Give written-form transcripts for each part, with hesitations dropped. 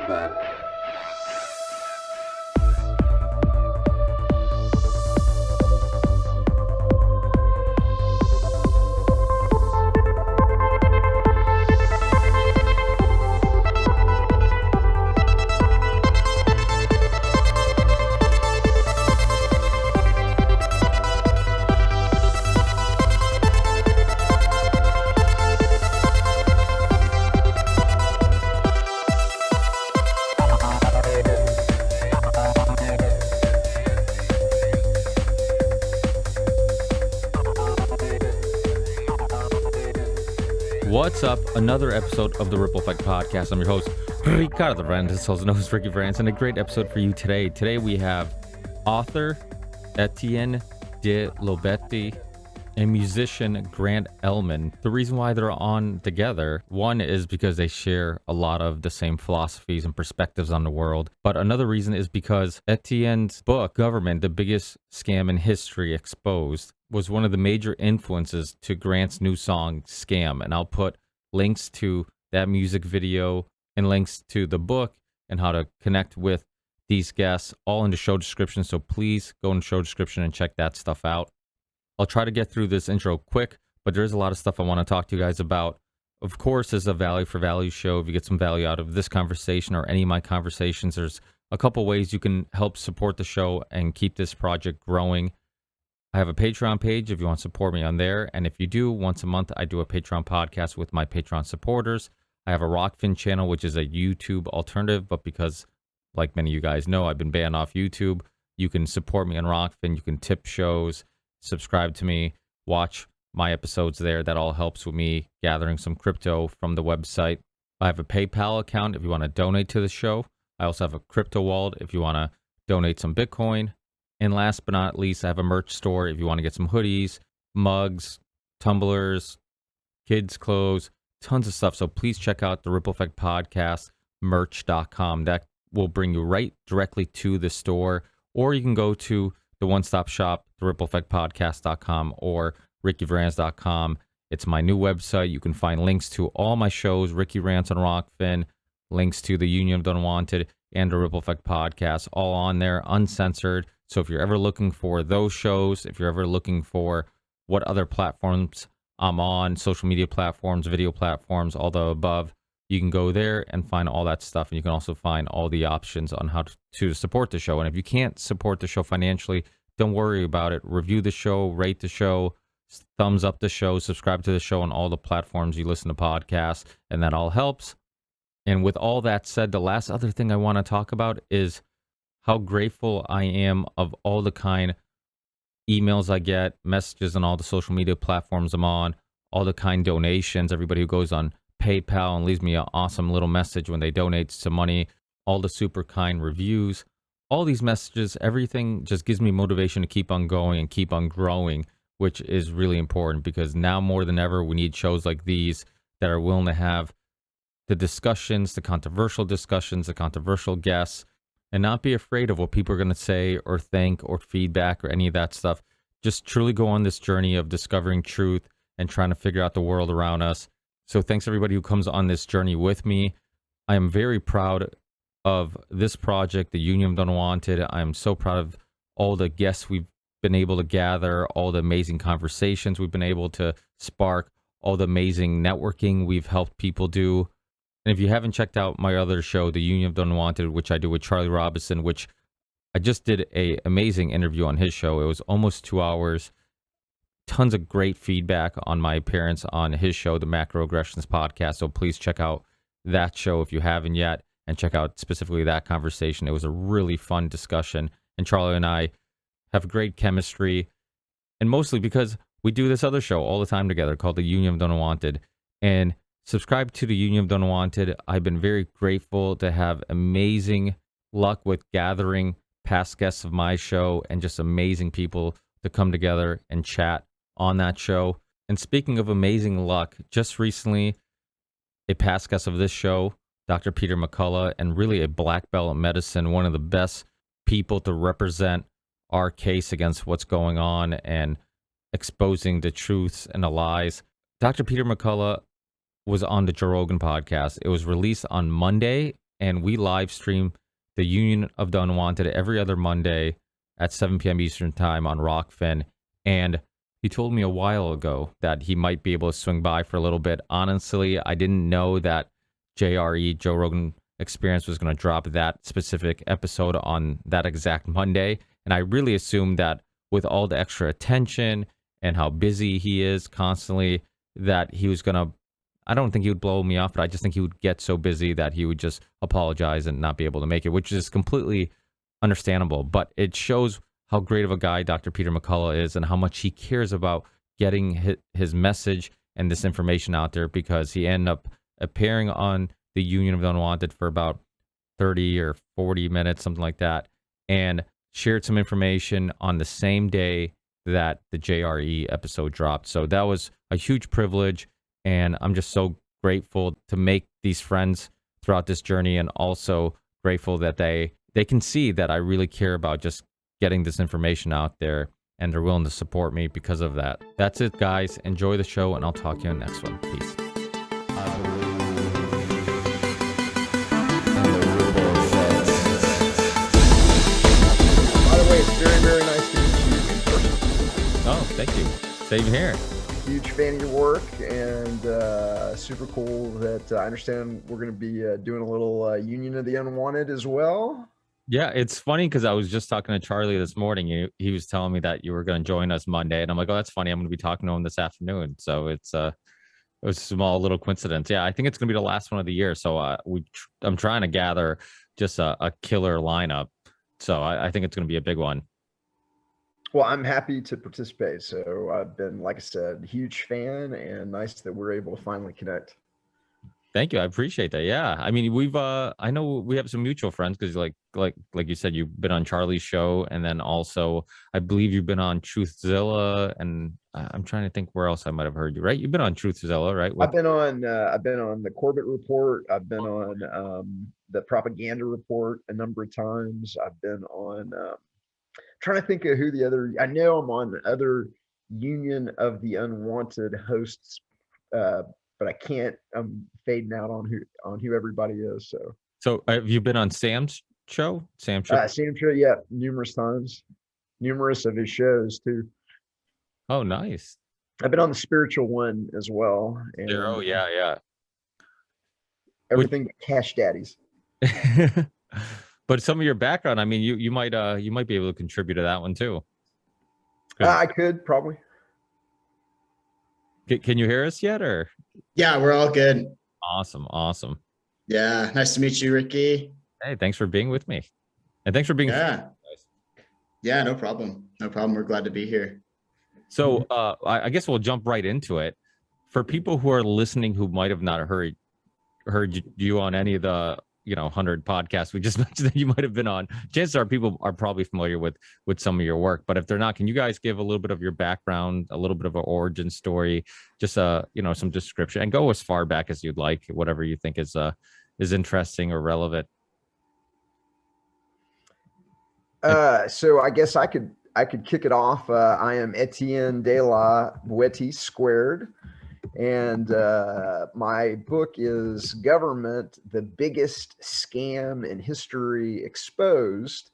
bad. What's up? Another episode of the Ripple Effect Podcast. I'm your host, Ricardo Randes, also known as Ricky France, and a great episode for you today. Today we have author Etienne de Boetie and musician Grant Ellman. The reason why they're on together, one is because they share a lot of the same philosophies and perspectives on the world. But another reason is because Etienne's book, Government, the Biggest Scam in History Exposed, was one of the major influences to Grant's new song, Scam. And I'll put links to that music video and links to the book and how to connect with these guests all in the show description. So please go in the show description and check that stuff out. I'll try to get through this intro quick, but there's a lot of stuff I want to talk to you guys about. Of course, this is a value for value show. If you get some value out of this conversation or any of my conversations, there's a couple ways you can help support the show and keep this project growing. I have a Patreon page if you want to support me on there. And if you do, once a month, I do a Patreon podcast with my Patreon supporters. I have a Rockfin channel, which is a YouTube alternative. But because, like many of you guys know, I've been banned off YouTube, you can support me on Rockfin. You can tip shows, subscribe to me, watch my episodes there. That all helps with me gathering some crypto from the website. I have a PayPal account if you want to donate to the show. I also have a crypto wallet if you want to donate some Bitcoin. And last but not least, I have a merch store if you want to get some hoodies, mugs, tumblers, kids' clothes, tons of stuff. So please check out the Ripple Effect Podcast merch.com. That will bring you right directly to the store. Or you can go to the one-stop shop, the rippleeffectpodcast.com or rickyvrans.com. It's my new website. You can find links to all my shows, Ricky Rants on Rockfin, links to the Union of the Unwanted and the Ripple Effect Podcast, all on there, uncensored. So if you're ever looking for those shows, if you're ever looking for what other platforms I'm on, social media platforms, video platforms, all the above, you can go there and find all that stuff. And you can also find all the options on how to support the show. And if you can't support the show financially, don't worry about it. Review the show, rate the show, thumbs up the show, subscribe to the show on all the platforms you listen to podcasts, and that all helps. And with all that said, the last other thing I want to talk about is how grateful I am of all the kind emails I get, messages on all the social media platforms I'm on, all the kind donations, everybody who goes on PayPal and leaves me an awesome little message when they donate some money, all the super kind reviews, all these messages, everything just gives me motivation to keep on going and keep on growing, which is really important because now more than ever, we need shows like these that are willing to have the discussions, the controversial discussions, the controversial guests, and not be afraid of what people are going to say or think or feedback or any of that stuff. Just truly go on this journey of discovering truth and trying to figure out the world around us. So thanks everybody who comes on this journey with me. I am very proud of this project, the Union of the Unwanted. I am so proud of all the guests we've been able to gather, all the amazing conversations we've been able to spark, all the amazing networking we've helped people do. And if you haven't checked out my other show, The Union of the Unwanted, which I do with Charlie Robinson, which I just did an amazing interview on his show. It was almost 2 hours. Tons of great feedback on my appearance on his show, the Macroaggressions Podcast. So please check out that show if you haven't yet, and check out specifically that conversation. It was a really fun discussion. And Charlie and I have great chemistry. And mostly because we do this other show all the time together called The Union of the Unwanted. And subscribe to the Union of the Unwanted. I've been very grateful to have amazing luck with gathering past guests of my show and just amazing people to come together and chat on that show. And speaking of amazing luck, just recently, a past guest of this show, Dr. Peter McCullough, and really a black belt in medicine, one of the best people to represent our case against what's going on and exposing the truths and the lies. Dr. Peter McCullough was on the Joe Rogan podcast. It was released on Monday, and we live stream the Union of the Unwanted every other Monday at 7 p.m. Eastern Time on Rockfin. And he told me a while ago that he might be able to swing by for a little bit. Honestly, I didn't know that JRE, Joe Rogan Experience, was going to drop that specific episode on that exact Monday. And I really assumed that with all the extra attention and how busy he is constantly, that he was going to, I don't think he would blow me off, but I just think he would get so busy that he would just apologize and not be able to make it, which is completely understandable. But it shows how great of a guy Dr. Peter McCullough is and how much he cares about getting his message and this information out there, because he ended up appearing on the Union of the Unwanted for about 30 or 40 minutes, something like that, and shared some information on the same day that the JRE episode dropped. So that was a huge privilege, and I'm just so grateful to make these friends throughout this journey, and also grateful that they can see that I really care about just getting this information out there, and they're willing to support me because of that. That's it, guys. Enjoy the show, and I'll talk to you in the next one. Peace. By the way, it's very, very nice to meet you in person. Oh, thank you. Same here. Huge fan of your work, and super cool that I understand we're going to be doing a little Union of the Unwanted as well. Yeah, it's funny because I was just talking to Charlie this morning. He was telling me that you were going to join us Monday, and I'm like, oh, that's funny. I'm going to be talking to him this afternoon. So it was a small little coincidence. Yeah, I think it's going to be the last one of the year. So I'm trying to gather just a killer lineup. So I think it's going to be a big one. Well, I'm happy to participate. So I've been, like I said, a huge fan, and nice that we're able to finally connect. Thank you. I appreciate that. Yeah. I mean, I know we have some mutual friends because like you said, you've been on Charlie's show, and then also I believe you've been on Truthzilla, and I'm trying to think where else I might have heard you, right? You've been on Truthzilla, right? I've been on the Corbett Report. I've been on the Propaganda Report a number of times. I've been on trying to think of who the other, I know I'm on the other Union of the Unwanted hosts, but I can't, I'm fading out on who everybody is. So have you been on Sam's show? Sam show? Sam show, yeah, numerous times, numerous of his shows too. Oh, nice. I've been on the spiritual one as well. And oh, yeah. Everything but cash daddies. But some of your background, I mean, you might be able to contribute to that one too. I could probably. Can you hear us yet, or? Yeah, we're all good. Awesome. Yeah, nice to meet you, Ricky. Hey, thanks for being with me, and thanks for being. Yeah, no problem. We're glad to be here. So I guess we'll jump right into it. For people who are listening who might have not heard you on any of the 100 podcasts we just mentioned that you might have been on, chances are people are probably familiar with some of your work. But if they're not, can you guys give a little bit of your background, a little bit of an origin story, just some description, and go as far back as you'd like, whatever you think is interesting or relevant. So I guess I could kick it off. I am Etienne de la Boetie². And my book is Government, the Biggest Scam in History Exposed,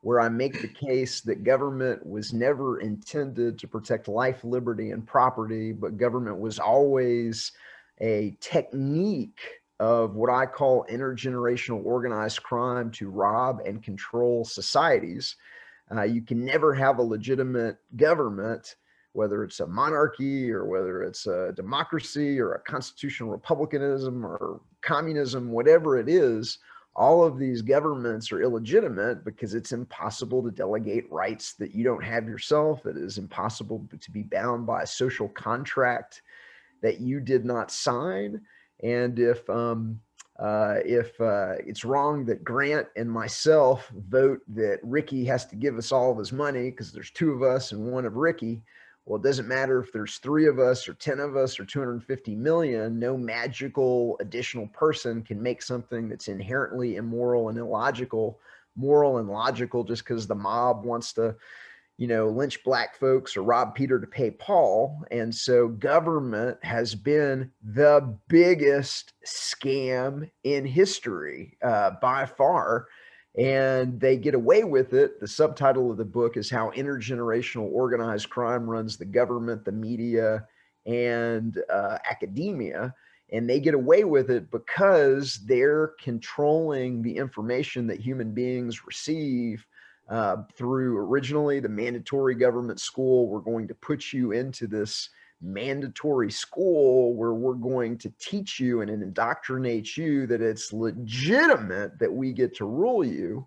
where I make the case that government was never intended to protect life, liberty, and property, but government was always a technique of what I call intergenerational organized crime to rob and control societies. You can never have a legitimate government, whether it's a monarchy or whether it's a democracy or a constitutional republicanism or communism, whatever it is. All of these governments are illegitimate because it's impossible to delegate rights that you don't have yourself. It is impossible to be bound by a social contract that you did not sign. And if it's wrong that Grant and myself vote that Ricky has to give us all of his money because there's two of us and one of Ricky, well, it doesn't matter if there's 3 of us or 10 of us or 250 million, no magical additional person can make something that's inherently immoral and illogical, moral and logical just because the mob wants to, lynch black folks or rob Peter to pay Paul. And so government has been the biggest scam in history by far. And they get away with it. The subtitle of the book is How Intergenerational Organized Crime Runs the Government, the Media, and Academia. And they get away with it because they're controlling the information that human beings receive through originally the mandatory government school. We're going to put you into this mandatory school where we're going to teach you and indoctrinate you that it's legitimate that we get to rule you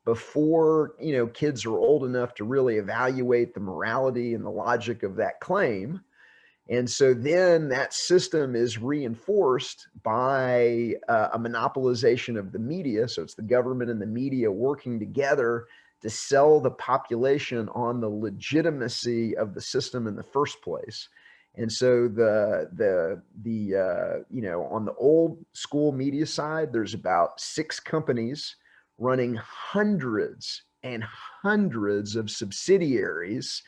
before, kids are old enough to really evaluate the morality and the logic of that claim. And so then that system is reinforced by a monopolization of the media. So it's the government and the media working together to sell the population on the legitimacy of the system in the first place. And so on the old school media side, there's about 6 companies running hundreds and hundreds of subsidiaries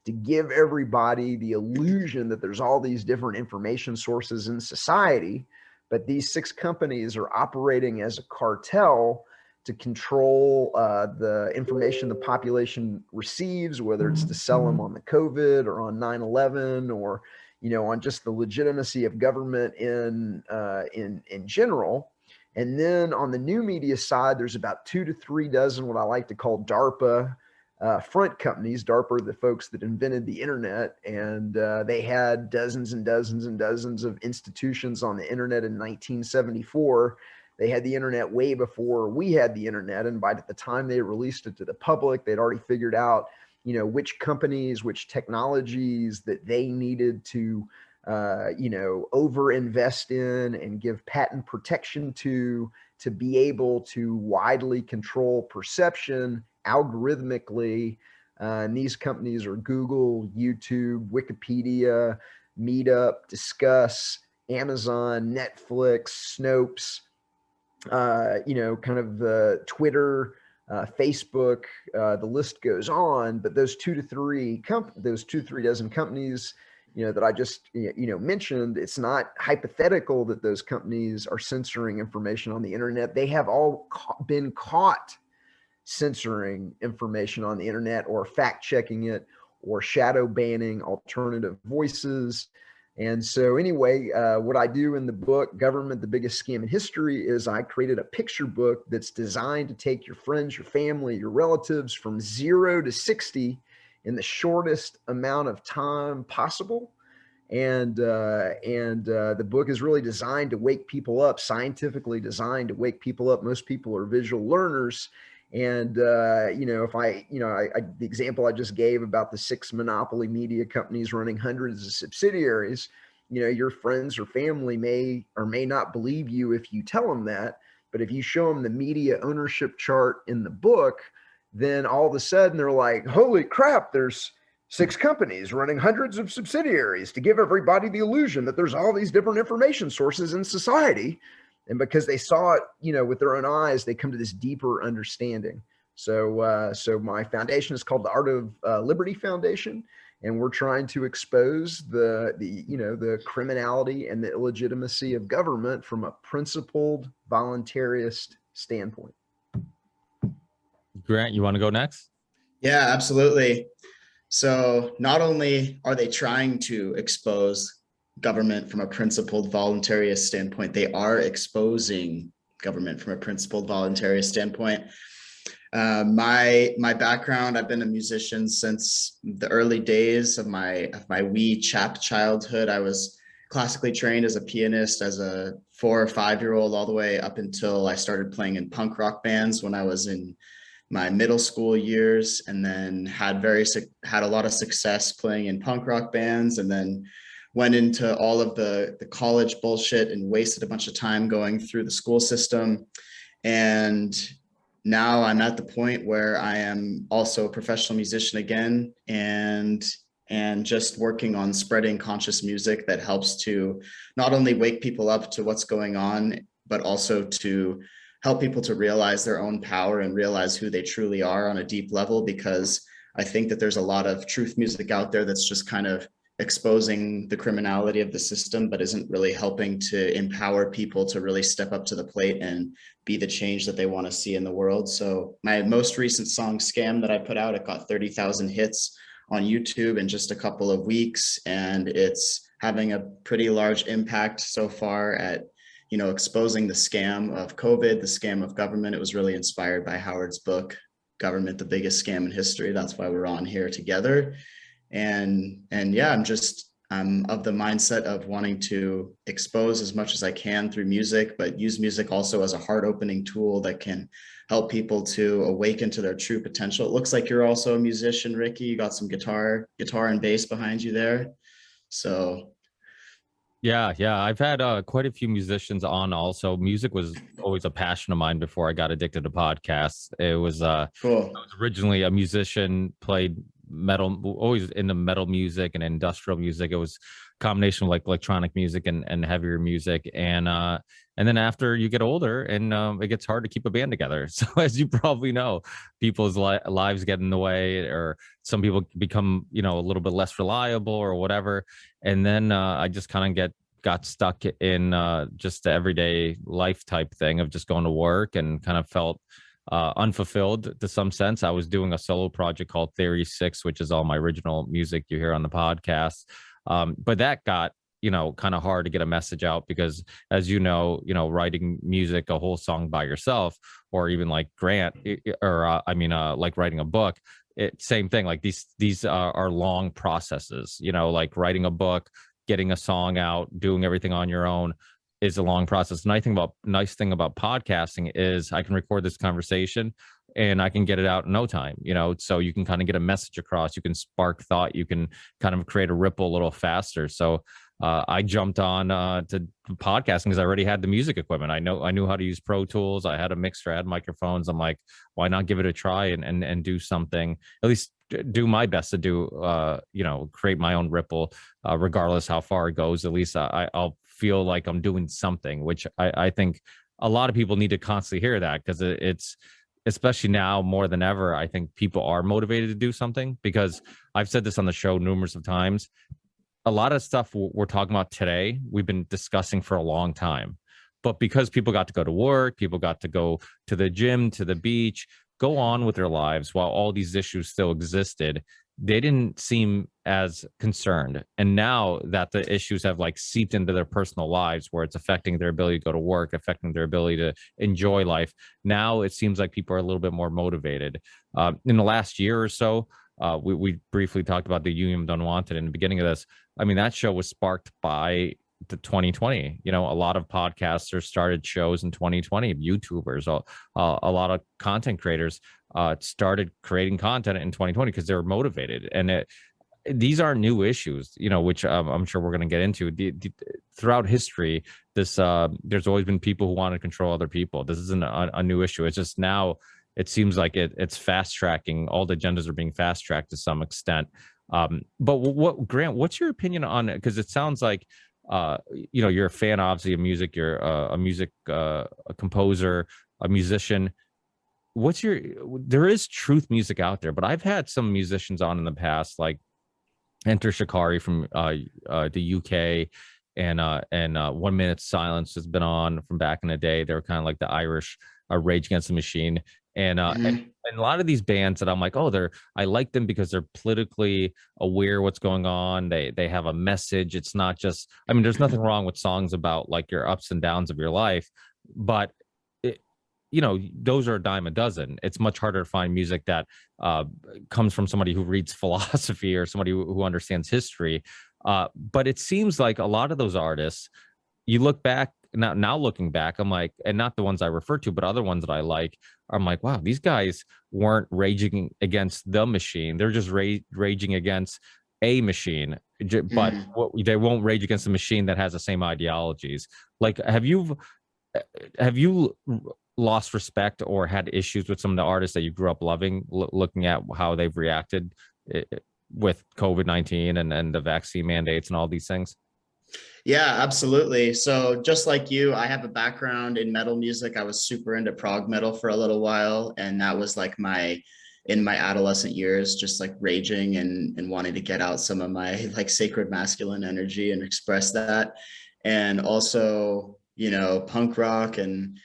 to give everybody the illusion that there's all these different information sources in society. But these 6 companies are operating as a cartel to control the information the population receives, whether it's to sell them on the COVID or on 9/11 or, on just the legitimacy of government in general. And then on the new media side, there's about 2 to 3 dozen what I like to call DARPA front companies. DARPA are the folks that invented the internet, and they had dozens and dozens and dozens of institutions on the internet in 1974. They had the internet way before we had the internet, and by the time they released it to the public, they'd already figured out, which companies, which technologies that they needed to, over-invest in and give patent protection to be able to widely control perception algorithmically. And these companies are Google, YouTube, Wikipedia, Meetup, Discuss, Amazon, Netflix, Snopes, kind of the Twitter, Facebook, the list goes on. But those 2 to 3 dozen companies, that I just, mentioned, it's not hypothetical that those companies are censoring information on the internet. They have all been caught censoring information on the internet or fact checking it or shadow banning alternative voices. And so anyway, what I do in the book, Government, the Biggest Scam in History, is I created a picture book that's designed to take your friends, your family, your relatives from 0 to 60 in the shortest amount of time possible. And the book is really designed to wake people up, scientifically designed to wake people up. Most people are visual learners. And, the example I just gave about the 6 monopoly media companies running hundreds of subsidiaries, your friends or family may or may not believe you if you tell them that. But if you show them the media ownership chart in the book, then all of a sudden they're like, holy crap, there's 6 companies running hundreds of subsidiaries to give everybody the illusion that there's all these different information sources in society. And because they saw it, with their own eyes, they come to this deeper understanding. So my foundation is called the Art of Liberty Foundation, and we're trying to expose the criminality and the illegitimacy of government from a principled voluntarist standpoint. Grant, you want to go next? Yeah, absolutely. So not only are they trying to expose government from a principled voluntarist standpoint, they are exposing government from a principled voluntarist standpoint. My background, I've been a musician since the early days of my wee chap childhood. I was classically trained as a pianist as a 4 or 5-year-old, all the way up until I started playing in punk rock bands when I was in my middle school years, and then had a lot of success playing in punk rock bands, and then went into all of the college bullshit and wasted a bunch of time going through the school system. And now I'm at the point where I am also a professional musician again, and just working on spreading conscious music that helps to not only wake people up to what's going on, but also to help people to realize their own power and realize who they truly are on a deep level. Because I think that there's a lot of truth music out there that's just kind of exposing the criminality of the system, but isn't really helping to empower people to really step up to the plate and be the change that they want to see in the world. So my most recent song, Scam, that I put out, it got 30,000 hits on YouTube in just a couple of weeks. And it's having a pretty large impact so far at, you know, exposing the scam of COVID, the scam of government. It was really inspired by Howard's book, Government, the Biggest Scam in History. That's why we're on here together. And yeah, I'm of the mindset of wanting to expose as much as I can through music, but use music also as a heart opening tool that can help people to awaken to their true potential. It looks like you're also a musician, Ricky. You got some guitar and bass behind you there. So Yeah, I've had quite a few musicians on also. Music was always a passion of mine before I got addicted to podcasts. It was cool. I was originally a musician, played metal, always into metal music and industrial music. It was a combination of like electronic music and heavier music. And then after you get older and it gets hard to keep a band together. So as you probably know, people's lives get in the way, or some people become, you know, a little bit less reliable or whatever. And then I just kind of got stuck in just the everyday life type thing of just going to work, and kind of felt unfulfilled to some sense. I was doing a solo project called Theory 6, which is all my original music you hear on the podcast. But that got, you know, kind of hard to get a message out, because as you know, writing music, a whole song by yourself, or even like Grant, or like writing a book, same thing. Like these are long processes, you know, like writing a book, getting a song out, doing everything on your own is a long process. Nice thing about podcasting is I can record this conversation and I can get it out in no time, you know, so you can kind of get a message across, you can spark thought, you can kind of create a ripple a little faster. So I jumped on to podcasting because I already had the music equipment. I knew how to use Pro Tools. I had a mixer, I had microphones. I'm like, why not give it a try and do something, at least do my best to do, create my own ripple, regardless how far it goes. At least I'll feel like I'm doing something, which I think a lot of people need to constantly hear that, because it's, especially now more than ever, I think people are motivated to do something, because I've said this on the show numerous of times. A lot of stuff we're talking about today, we've been discussing for a long time, but because people got to go to work, people got to go to the gym, to the beach, go on with their lives while all these issues still existed, they didn't seem as concerned. And now that the issues have like seeped into their personal lives, where it's affecting their ability to go to work, affecting their ability to enjoy life, now it seems like people are a little bit more motivated. In the last year or so, we briefly talked about the Union Unwanted in the beginning of this. I mean, that show was sparked by the 2020. You know, a lot of podcasters started shows in 2020, YouTubers, a lot of content creators started creating content in 2020 because they were motivated. And these are new issues, you know, which I'm sure we're going to get into. Throughout history, there's always been people who want to control other people. This isn't a new issue. It's just now it seems like it's fast tracking. All the agendas are being fast tracked to some extent. But Grant, what's your opinion on it? Because it sounds like, you're a fan, obviously, of music. You're a music a composer, a musician. There is truth music out there, but I've had some musicians on in the past, like Enter Shikari from the UK, and 1 Minute Silence has been on from back in the day. They were kind of like the Irish Rage Against the Machine. And a lot of these bands that I'm like, I like them because they're politically aware what's going on. They have a message. It's not just, I mean, there's nothing wrong with songs about like your ups and downs of your life, but those are a dime a dozen. It's much harder to find music that comes from somebody who reads philosophy or somebody who understands history. But it seems like a lot of those artists, you look back, now looking back, I'm like, and not the ones I refer to, but other ones that I like, I'm like, wow, these guys weren't raging against the machine. They just raging against a machine, but they won't rage against a machine that has the same ideologies. Like, have you lost respect or had issues with some of the artists that you grew up loving, looking at how they've reacted with COVID-19 and the vaccine mandates and all these things? Yeah, absolutely. So just like you, I have a background in metal music. I was super into prog metal for a little while, and that was like my in my adolescent years, just like raging and wanting to get out some of my like sacred masculine energy and express that. And also, you know, punk rock, and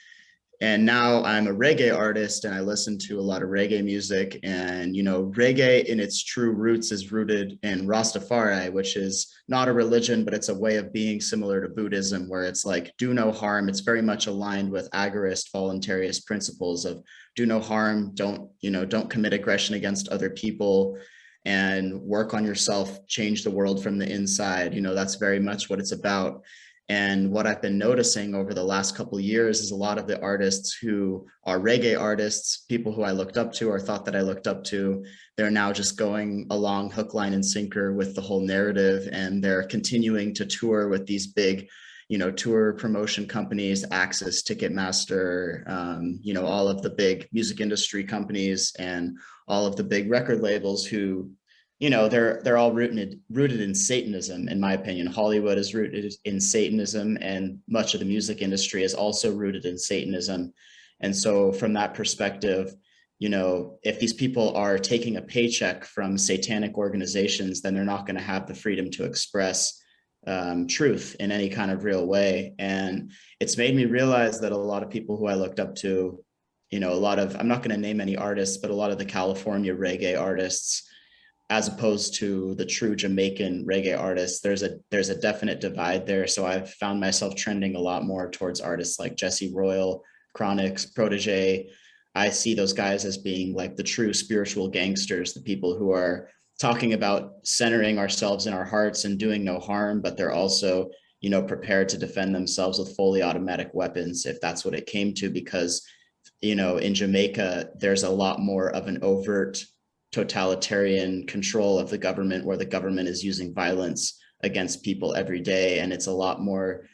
now I'm a reggae artist and I listen to a lot of reggae music. And, you know, reggae in its true roots is rooted in Rastafari, which is not a religion, but it's a way of being similar to Buddhism, where it's like, do no harm. It's very much aligned with agorist, voluntaryist principles of do no harm, don't commit aggression against other people, and work on yourself, change the world from the inside. You know, that's very much what it's about. And what I've been noticing over the last couple of years is a lot of the artists who are reggae artists, people who I looked up to or thought that I looked up to, they're now just going along hook, line, and sinker with the whole narrative. And they're continuing to tour with these big, you know, tour promotion companies, Axis, Ticketmaster, you know, all of the big music industry companies and all of the big record labels who, you know, they're all rooted in Satanism, in my opinion. Hollywood is rooted in Satanism, and much of the music industry is also rooted in Satanism. And so from that perspective, you know, if these people are taking a paycheck from satanic organizations, then they're not going to have the freedom to express truth in any kind of real way. And it's made me realize that a lot of people who I looked up to, you know, I'm not going to name any artists, but a lot of the California reggae artists, as opposed to the true Jamaican reggae artists, there's a definite divide there. So I've found myself trending a lot more towards artists like Jesse Royal, Chronix, Protege. I see those guys as being like the true spiritual gangsters, the people who are talking about centering ourselves in our hearts and doing no harm, but they're also, you know, prepared to defend themselves with fully automatic weapons if that's what it came to. Because, you know, in Jamaica, there's a lot more of an overt totalitarian control of the government, where the government is using violence against people every day, and it's a lot more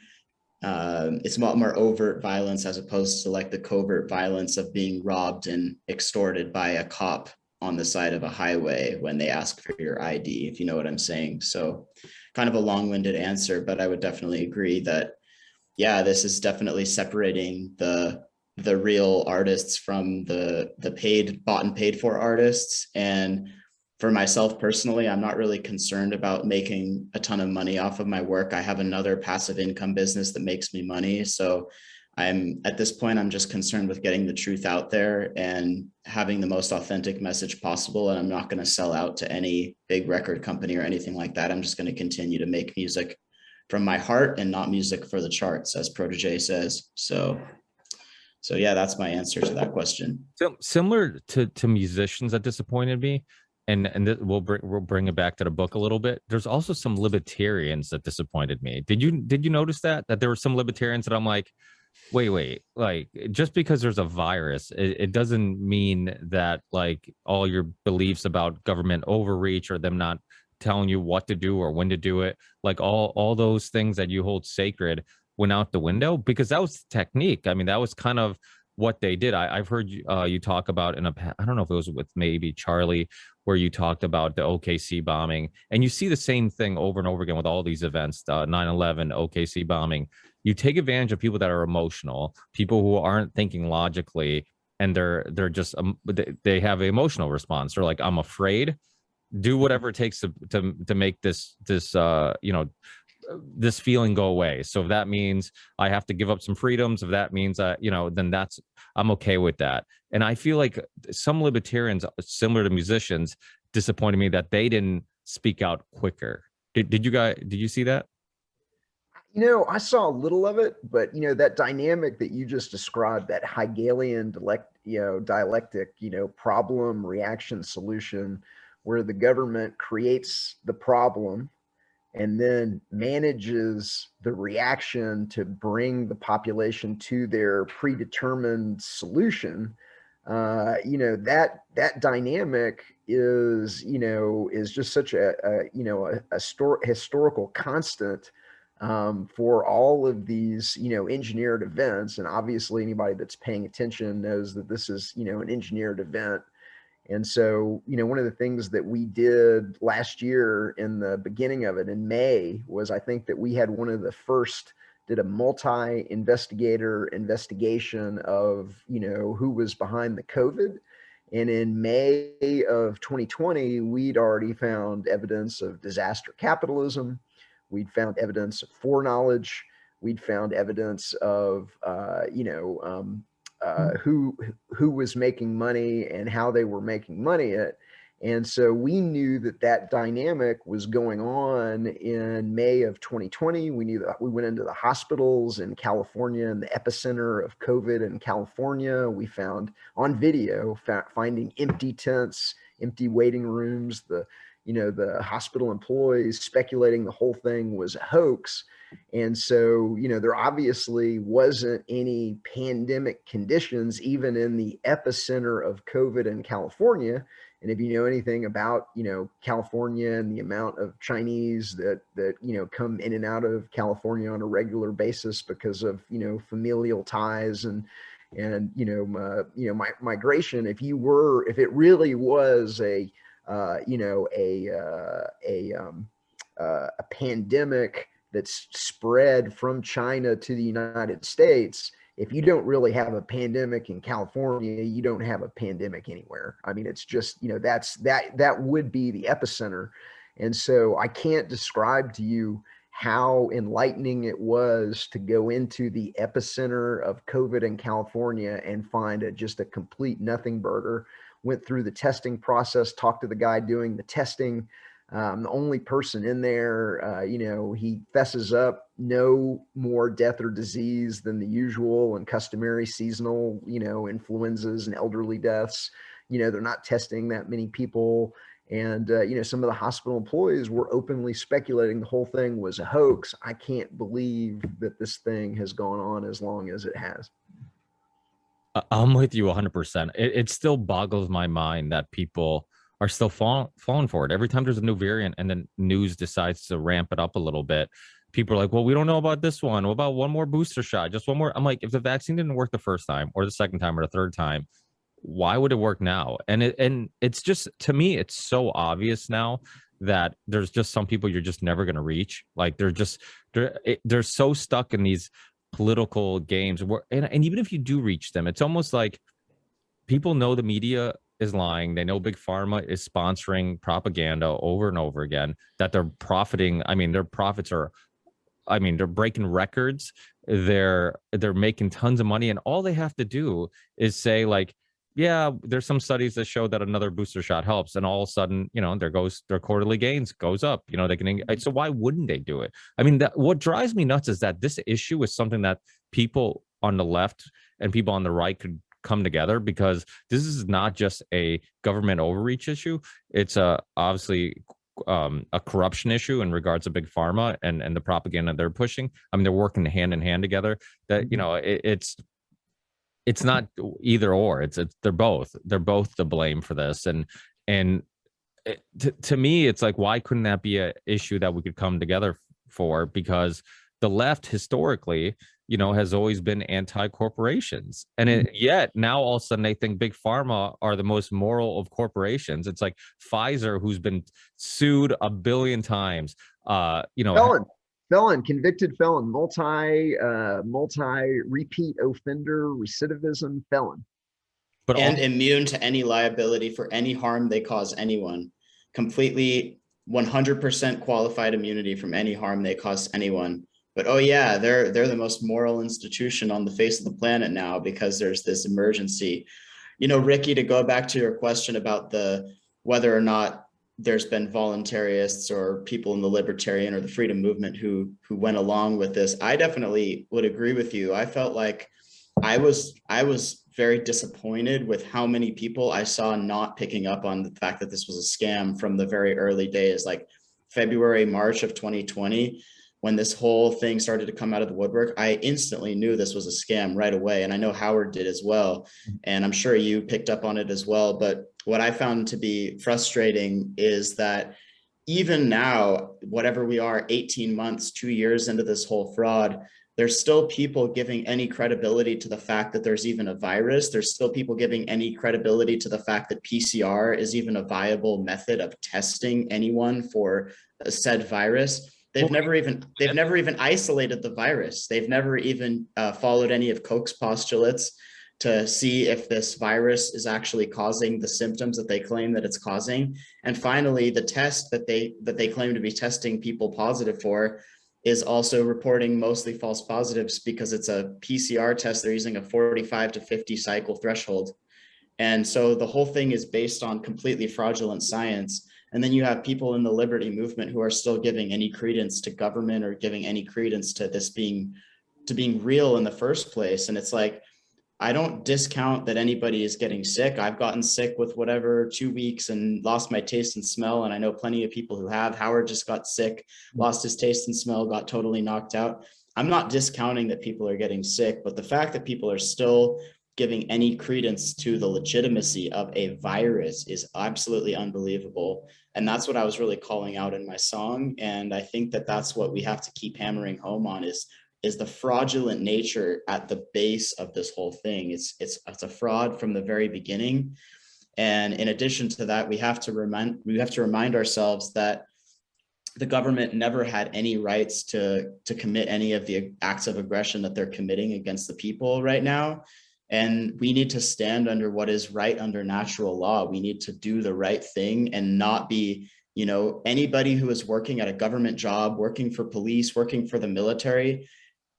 overt violence, as opposed to like the covert violence of being robbed and extorted by a cop on the side of a highway when they ask for your ID, if you know what I'm saying. So kind of a long-winded answer, but I would definitely agree that, yeah, this is definitely separating the real artists from the bought and paid for artists. And for myself personally, I'm not really concerned about making a ton of money off of my work. I have another passive income business that makes me money. So at this point, I'm just concerned with getting the truth out there and having the most authentic message possible. And I'm not going to sell out to any big record company or anything like that. I'm just going to continue to make music from my heart and not music for the charts, as Protege says. So yeah, that's my answer to that question. So similar to musicians that disappointed me, and we'll bring it back to the book a little bit. There's also some libertarians that disappointed me. Did you notice that there were some libertarians that I'm like, wait, like just because there's a virus, it doesn't mean that like all your beliefs about government overreach or them not telling you what to do or when to do it, like all those things that you hold sacred went out the window, because that was the technique. I mean, that was kind of what they did. I've heard you talk about I don't know if it was with maybe Charlie, where you talked about the OKC bombing, and you see the same thing over and over again with all these events, 9/11, OKC bombing. You take advantage of people that are emotional, people who aren't thinking logically, and they're just they have an emotional response. They're like, I'm afraid, do whatever it takes to make this you know, this feeling go away. So if that means I have to give up some freedoms, if that means you know, then I'm okay with that. And I feel like some libertarians, similar to musicians, disappointed me that they didn't speak out quicker. Did you see that? You know, I saw a little of it, but you know, that dynamic that you just described, that Hegelian dialectic, you know, problem, reaction, solution, where the government creates the problem and then manages the reaction to bring the population to their predetermined solution. You know, that dynamic is just such a historical constant for all of these, you know, engineered events. And obviously anybody that's paying attention knows that this is, you know, an engineered event. And so, you know, one of the things that we did last year in the beginning of it in May was, I think that we had one of the first, did a multi-investigator investigation of, you know, who was behind the COVID. And in May of 2020, we'd already found evidence of disaster capitalism. We'd found evidence of foreknowledge. We'd found evidence of, who was making money and how they were making money it. And so we knew that that dynamic was going on in May of 2020. We knew that we went into the hospitals in California, in the epicenter of COVID in California. We found on video, finding empty tents, empty waiting rooms, the hospital employees speculating the whole thing was a hoax. And so, there obviously wasn't any pandemic conditions even in the epicenter of COVID in California. And if you know anything about, California and the amount of Chinese that come in and out of California on a regular basis because of, familial ties and migration, if it really was a pandemic that's spread from China to the United States, if you don't really have a pandemic in California, you don't have a pandemic anywhere. I mean, it's just, that would be the epicenter. And so I can't describe to you how enlightening it was to go into the epicenter of COVID in California and find just a complete nothing burger. Went through the testing process, talked to the guy doing the testing. The only person in there, he fesses up no more death or disease than the usual and customary seasonal, influenzas and elderly deaths. They're not testing that many people. And, some of the hospital employees were openly speculating the whole thing was a hoax. I can't believe that this thing has gone on as long as it has. I'm with you 100%. It still boggles my mind that people are still falling for it. Every time there's a new variant and then news decides to ramp it up a little bit, people are like, well, we don't know about this one. What about one more booster shot? Just one more. I'm like, if the vaccine didn't work the first time or the second time or the third time, why would it work now? And it's just, to me, it's so obvious now that there's just some people you're just never going to reach. Like they're so stuck in these political games and even if you do reach them, it's almost like people know the media is lying. They know big pharma is sponsoring propaganda over and over again, that they're profiting. I mean, their profits are, they're breaking records. They're making tons of money. And all they have to do is say like, yeah, there's some studies that show that another booster shot helps. And all of a sudden, their quarterly gains goes up, they can, so why wouldn't they do it? I mean, what drives me nuts is that this issue is something that people on the left and people on the right could come together, because this is not just a government overreach issue. It's obviously a corruption issue in regards to big pharma and the propaganda they're pushing. I mean, they're working hand in hand together. That it's not either or. It's they're both to blame for this. And to me, it's like, why couldn't that be an issue that we could come together for? Because the left historically, has always been anti-corporations. And yet now all of a sudden they think big pharma are the most moral of corporations. It's like Pfizer, who's been sued 1 billion times. Felon, convicted felon, multi repeat offender, recidivism felon. And immune to any liability for any harm they cause anyone. Completely 100% qualified immunity from any harm they cause anyone. But oh yeah, they're the most moral institution on the face of the planet now because there's this emergency. Ricky, to go back to your question about whether or not there's been voluntarists or people in the libertarian or the freedom movement who went along with this, I definitely would agree with you. I felt like I was very disappointed with how many people I saw not picking up on the fact that this was a scam from the very early days, like February, March of 2020. When this whole thing started to come out of the woodwork, I instantly knew this was a scam right away. And I know Howard did as well. And I'm sure you picked up on it as well. But what I found to be frustrating is that even now, whatever we are, 18 months, 2 years into this whole fraud, there's still people giving any credibility to the fact that there's even a virus. There's still people giving any credibility to the fact that PCR is even a viable method of testing anyone for a said virus. They've never even isolated the virus. They've never even followed any of Koch's postulates. to see if this virus is actually causing the symptoms that they claim that it's causing. And finally, the test that they claim to be testing people positive for is also reporting mostly false positives because it's a PCR test. They're using a 45 to 50 cycle threshold. And so the whole thing is based on completely fraudulent science. And then you have people in the liberty movement who are still giving any credence to government or giving any credence to this being real in the first place. And it's like, I don't discount that anybody is getting sick. I've gotten sick with whatever 2 weeks and lost my taste and smell. And I know plenty of people who have. Howard just got sick, lost his taste and smell, got totally knocked out. I'm not discounting that people are getting sick, but the fact that people are still giving any credence to the legitimacy of a virus is absolutely unbelievable. And that's what I was really calling out in my song. And I think that that's what we have to keep hammering home on is the fraudulent nature at the base of this whole thing. It's a fraud from the very beginning. And in addition to that, we have to remind ourselves that the government never had any rights to commit any of the acts of aggression that they're committing against the people right now. And we need to stand under what is right under natural law. We need to do the right thing and not be, anybody who is working at a government job, working for police, working for the military,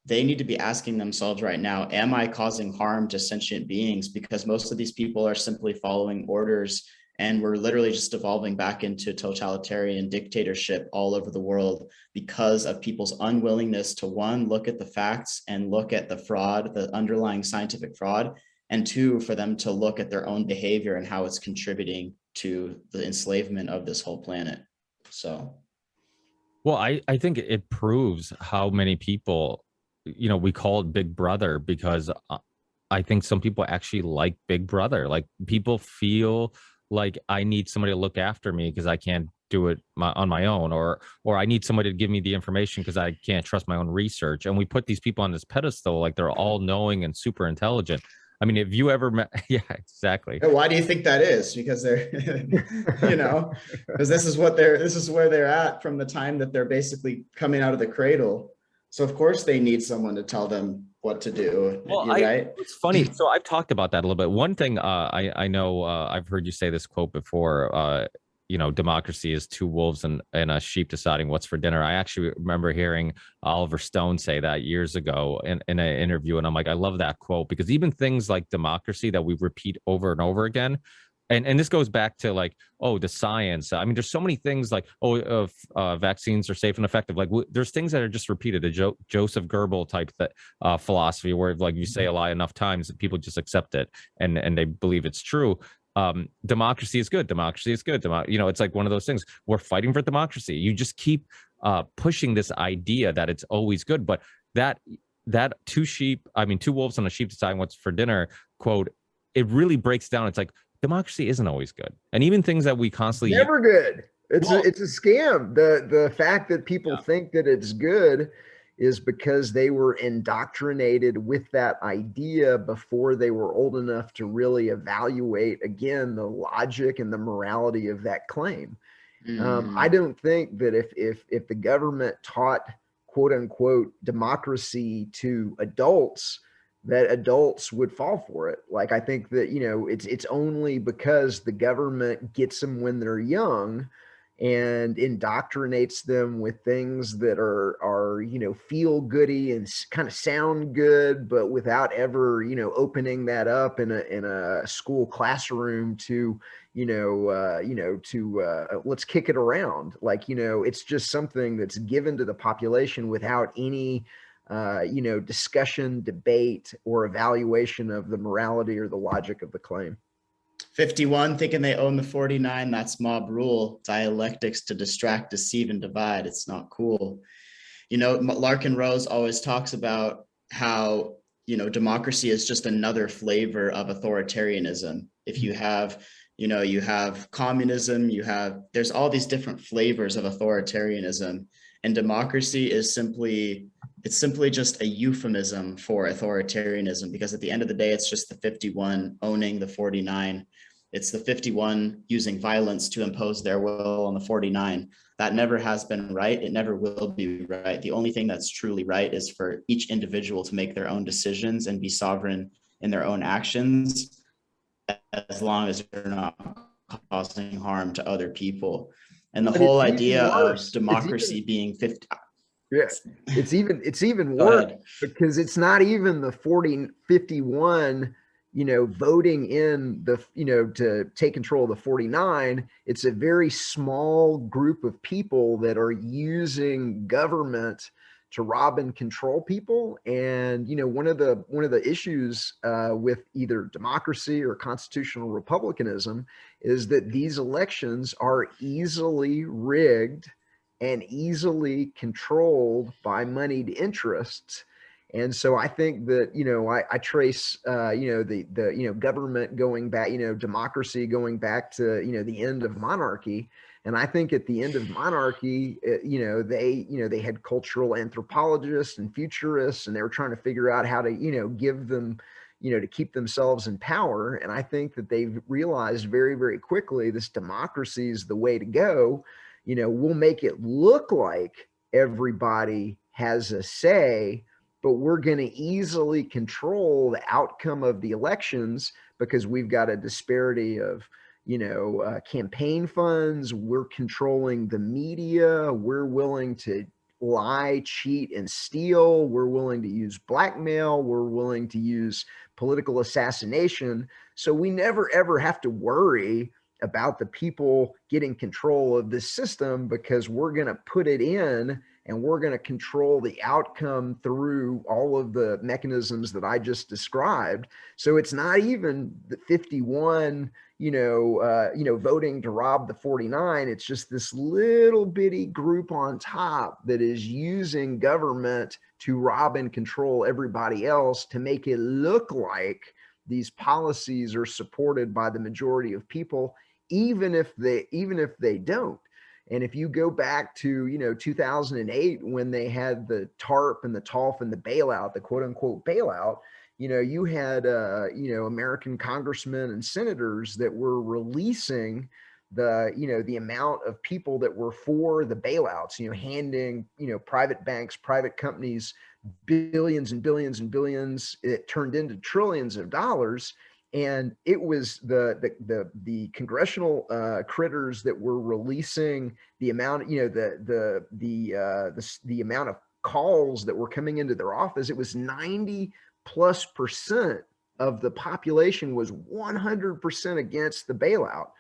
they need to be asking themselves right now, am I causing harm to sentient beings? Because most of these people are simply following orders, and we're literally just evolving back into totalitarian dictatorship all over the world because of people's unwillingness to, one, look at the facts and look at the fraud, the underlying scientific fraud, and two, for them to look at their own behavior and how it's contributing to the enslavement of this whole planet. So. Well, I think it proves how many people, we call it Big Brother because I think some people actually like Big Brother. Like people feel like I need somebody to look after me because I can't do it on my own, or I need somebody to give me the information because I can't trust my own research. And we put these people on this pedestal like they're all knowing and super intelligent. I mean, if you ever met, yeah, exactly. Why do you think that is? Because they're, because this is where they're at from the time that they're basically coming out of the cradle. So of course they need someone to tell them what to do. Well, right? It's funny. So I've talked about that a little bit. One thing I know I've heard you say this quote before. Democracy is two wolves and a sheep deciding what's for dinner. I actually remember hearing Oliver Stone say that years ago in an interview, and I'm like, I love that quote because even things like democracy that we repeat over and over again. And this goes back to like, the science. I mean, there's so many things like, vaccines are safe and effective. Like there's things that are just repeated. The Joseph Goebbels type philosophy where like you say a lie enough times, people just accept it and they believe it's true. Democracy is good. Democracy is good. It's like one of those things. We're fighting for democracy. You just keep pushing this idea that it's always good. But that two wolves and a sheep deciding what's for dinner quote, it really breaks down. It's like, democracy isn't always good, and even things that we constantly never good. It's a scam. The fact that people think that it's good is because they were indoctrinated with that idea before they were old enough to really evaluate again the logic and the morality of that claim. I don't think that if the government taught quote unquote democracy to adults, that adults would fall for it. Like, I think that, it's only because the government gets them when they're young and indoctrinates them with things that are feel goody and kind of sound good, but without ever, opening that up in a school classroom to, let's kick it around. Like, it's just something that's given to the population without any discussion, debate, or evaluation of the morality or the logic of the claim. 51 thinking they own the 49. That's mob rule. Dialectics to distract, deceive, and divide. It's not cool. Larkin Rose always talks about how, democracy is just another flavor of authoritarianism. If you have, you have communism, there's all these different flavors of authoritarianism, and democracy is simply just a euphemism for authoritarianism, because at the end of the day, it's just the 51 owning the 49. It's the 51 using violence to impose their will on the 49. That never has been right. It never will be right. The only thing that's truly right is for each individual to make their own decisions and be sovereign in their own actions, as long as they're not causing harm to other people. And the But whole it's even idea of worse. democracy being 50. Yeah, it's even Go worse ahead. because it's not even the 51, voting in the, to take control of the 49. It's a very small group of people that are using government to rob and control people. And one of the issues with either democracy or constitutional republicanism is that these elections are easily rigged and easily controlled by moneyed interests. And so I think that, I trace, the government going back, democracy going back to, the end of monarchy. And I think at the end of monarchy, they had cultural anthropologists and futurists, and they were trying to figure out how to, give them, to keep themselves in power. And I think that they've realized very, very quickly this democracy is the way to go. We'll make it look like everybody has a say, but we're going to easily control the outcome of the elections because we've got a disparity of, campaign funds. We're controlling the media. We're willing to lie, cheat, and steal. We're willing to use blackmail. We're willing to use political assassination. So we never, ever have to worry about the people getting control of this system because we're going to put it in and we're going to control the outcome through all of the mechanisms that I just described. So it's not even the 51, voting to rob the 49. It's just this little bitty group on top that is using government to rob and control everybody else to make it look like these policies are supported by the majority of people, even if they don't. And if you go back to 2008, when they had the TARP and the TALF and the bailout, the quote unquote bailout, you had American congressmen and senators that were releasing the amount of people that were for the bailouts, handing private banks, private companies billions and billions and billions. It turned into trillions of dollars. And it was the congressional critters that were releasing the amount, the amount of calls that were coming into their office. It was 90+% of the population was 100% against the bailout.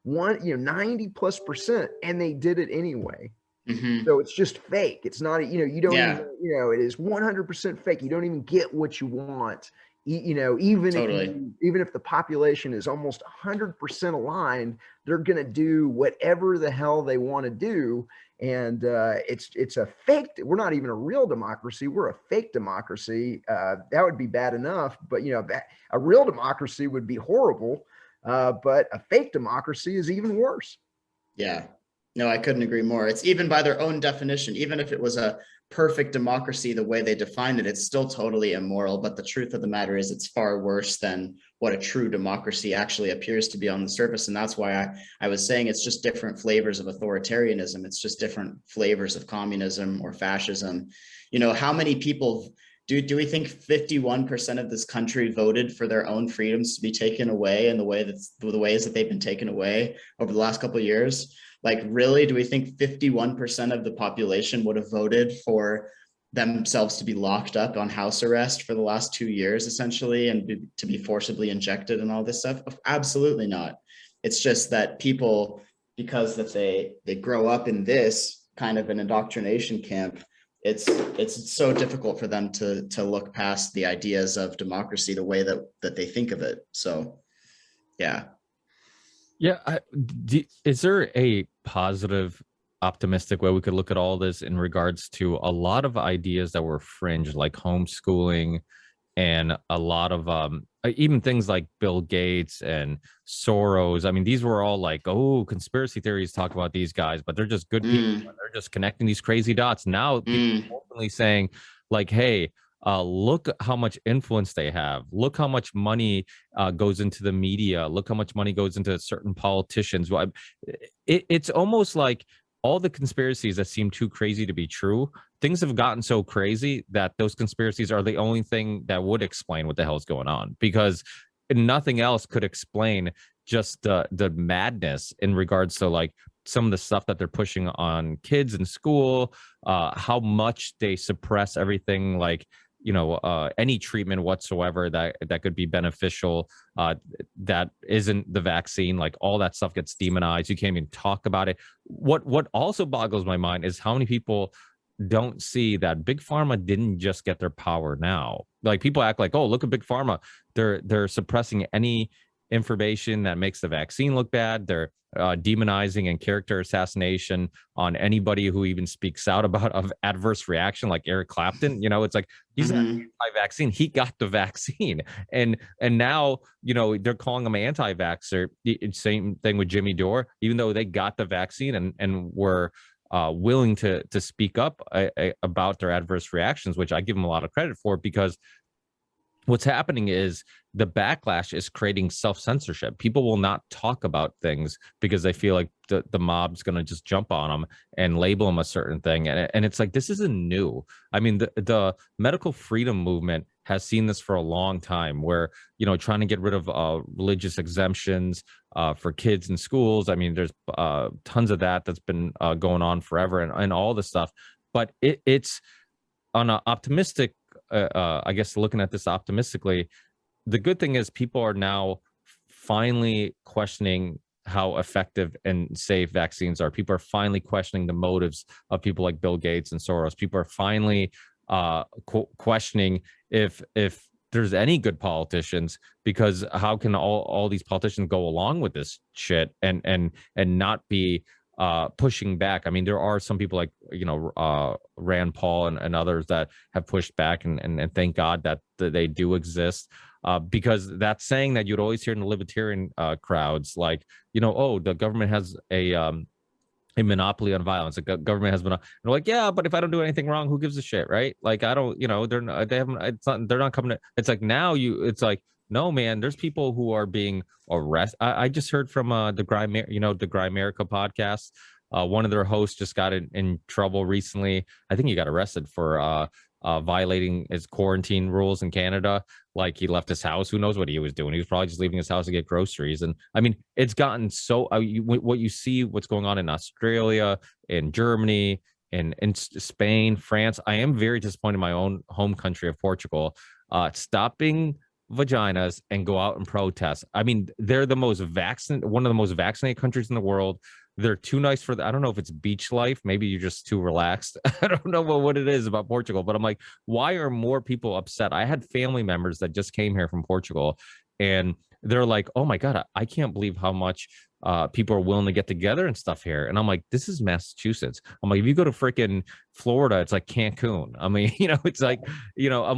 90+%, and they did it anyway. Mm-hmm. So it's just fake. It's not, you don't Yeah. even, it is 100% fake. You don't even get what you want. Even Totally. if the population is almost 100% aligned, they're going to do whatever the hell they want to do. And it's a fake. We're not even a real democracy. We're a fake democracy. That would be bad enough, but a real democracy would be horrible. But a fake democracy is even worse. Yeah. No, I couldn't agree more. It's even by their own definition, even if it was a perfect democracy, the way they defined it, it's still totally immoral. But the truth of the matter is it's far worse than what a true democracy actually appears to be on the surface. And that's why I was saying it's just different flavors of authoritarianism. It's just different flavors of communism or fascism. How many people do we think 51% of this country voted for their own freedoms to be taken away in the ways that they've been taken away over the last couple of years? Like, really, do we think 51% of the population would have voted for themselves to be locked up on house arrest for the last 2 years, essentially, and to be forcibly injected and all this stuff? Absolutely not. It's just that people, because that they grow up in this kind of an indoctrination camp, it's so difficult for them to look past the ideas of democracy the way that they think of it. So, yeah. Yeah. Is there a positive, optimistic way we could look at all this in regards to a lot of ideas that were fringe, like homeschooling, and a lot of even things like Bill Gates and Soros? I mean, these were all like, oh, conspiracy theories talk about these guys, but they're just good people. And they're just connecting these crazy dots. Now people are openly saying, like, hey, look how much influence they have. Look how much money goes into the media. Look how much money goes into certain politicians. Well, it's almost like all the conspiracies that seem too crazy to be true, things have gotten so crazy that those conspiracies are the only thing that would explain what the hell is going on, because nothing else could explain just the madness in regards to like some of the stuff that they're pushing on kids in school, how much they suppress everything, like, any treatment whatsoever that could be beneficial, that isn't the vaccine. Like, all that stuff gets demonized. You can't even talk about it. What also boggles my mind is how many people don't see that Big Pharma didn't just get their power now. Like, people act like, oh, look at Big Pharma. They're suppressing any information that makes the vaccine look bad. They're demonizing and character assassination on anybody who even speaks out about of adverse reaction, like Eric Clapton. It's like, he's not anti-vaccine. He got the vaccine, and now they're calling him anti-vaxxer. Same thing with Jimmy Dore, even though they got the vaccine and were willing to speak up about their adverse reactions, which I give them a lot of credit for, because what's happening is the backlash is creating self-censorship. People will not talk about things because they feel like the mob's going to just jump on them and label them a certain thing. And it's like, this isn't new. I mean, the medical freedom movement has seen this for a long time, where, trying to get rid of religious exemptions for kids in schools. I mean, there's tons of that's been going on forever, and all the stuff. But it's on an optimistic, I guess, looking at this optimistically, the good thing is people are now finally questioning how effective and safe vaccines are. People are finally questioning the motives of people like Bill Gates and Soros. People are finally questioning if there's any good politicians, because how can all these politicians go along with this shit and not be pushing back? I mean, there are some people like, Rand Paul and others that have pushed back, and thank God that they do exist, because that's saying that you'd always hear in the libertarian crowds, like, oh, the government has a monopoly on violence. The government has been, they're like, yeah, but if I don't do anything wrong, who gives a shit, right? Like, I don't, they're not, they haven't, it's not, they're not coming to, it's like, now it's like, no, man, there's people who are being arrested. I just heard from the Grimerica podcast. One of their hosts just got in trouble recently. I think he got arrested for violating his quarantine rules in Canada. Like, he left his house. Who knows what he was doing? He was probably just leaving his house to get groceries. And I mean, it's gotten so, what you see, what's going on in Australia, in Germany, in Spain, France. I am very disappointed in my own home country of Portugal, stopping vaginas and go out and protest. I mean, they're one of the most vaccinated countries in the world. They're too nice for I don't know if it's beach life. Maybe you're just too relaxed. I don't know what it is about Portugal, but I'm like, why are more people upset? I had family members that just came here from Portugal, and they're like, oh my God, I can't believe how much people are willing to get together and stuff here. And I'm like, this is Massachusetts. I'm like, if you go to freaking Florida, it's like Cancun. I mean, it's like, I'm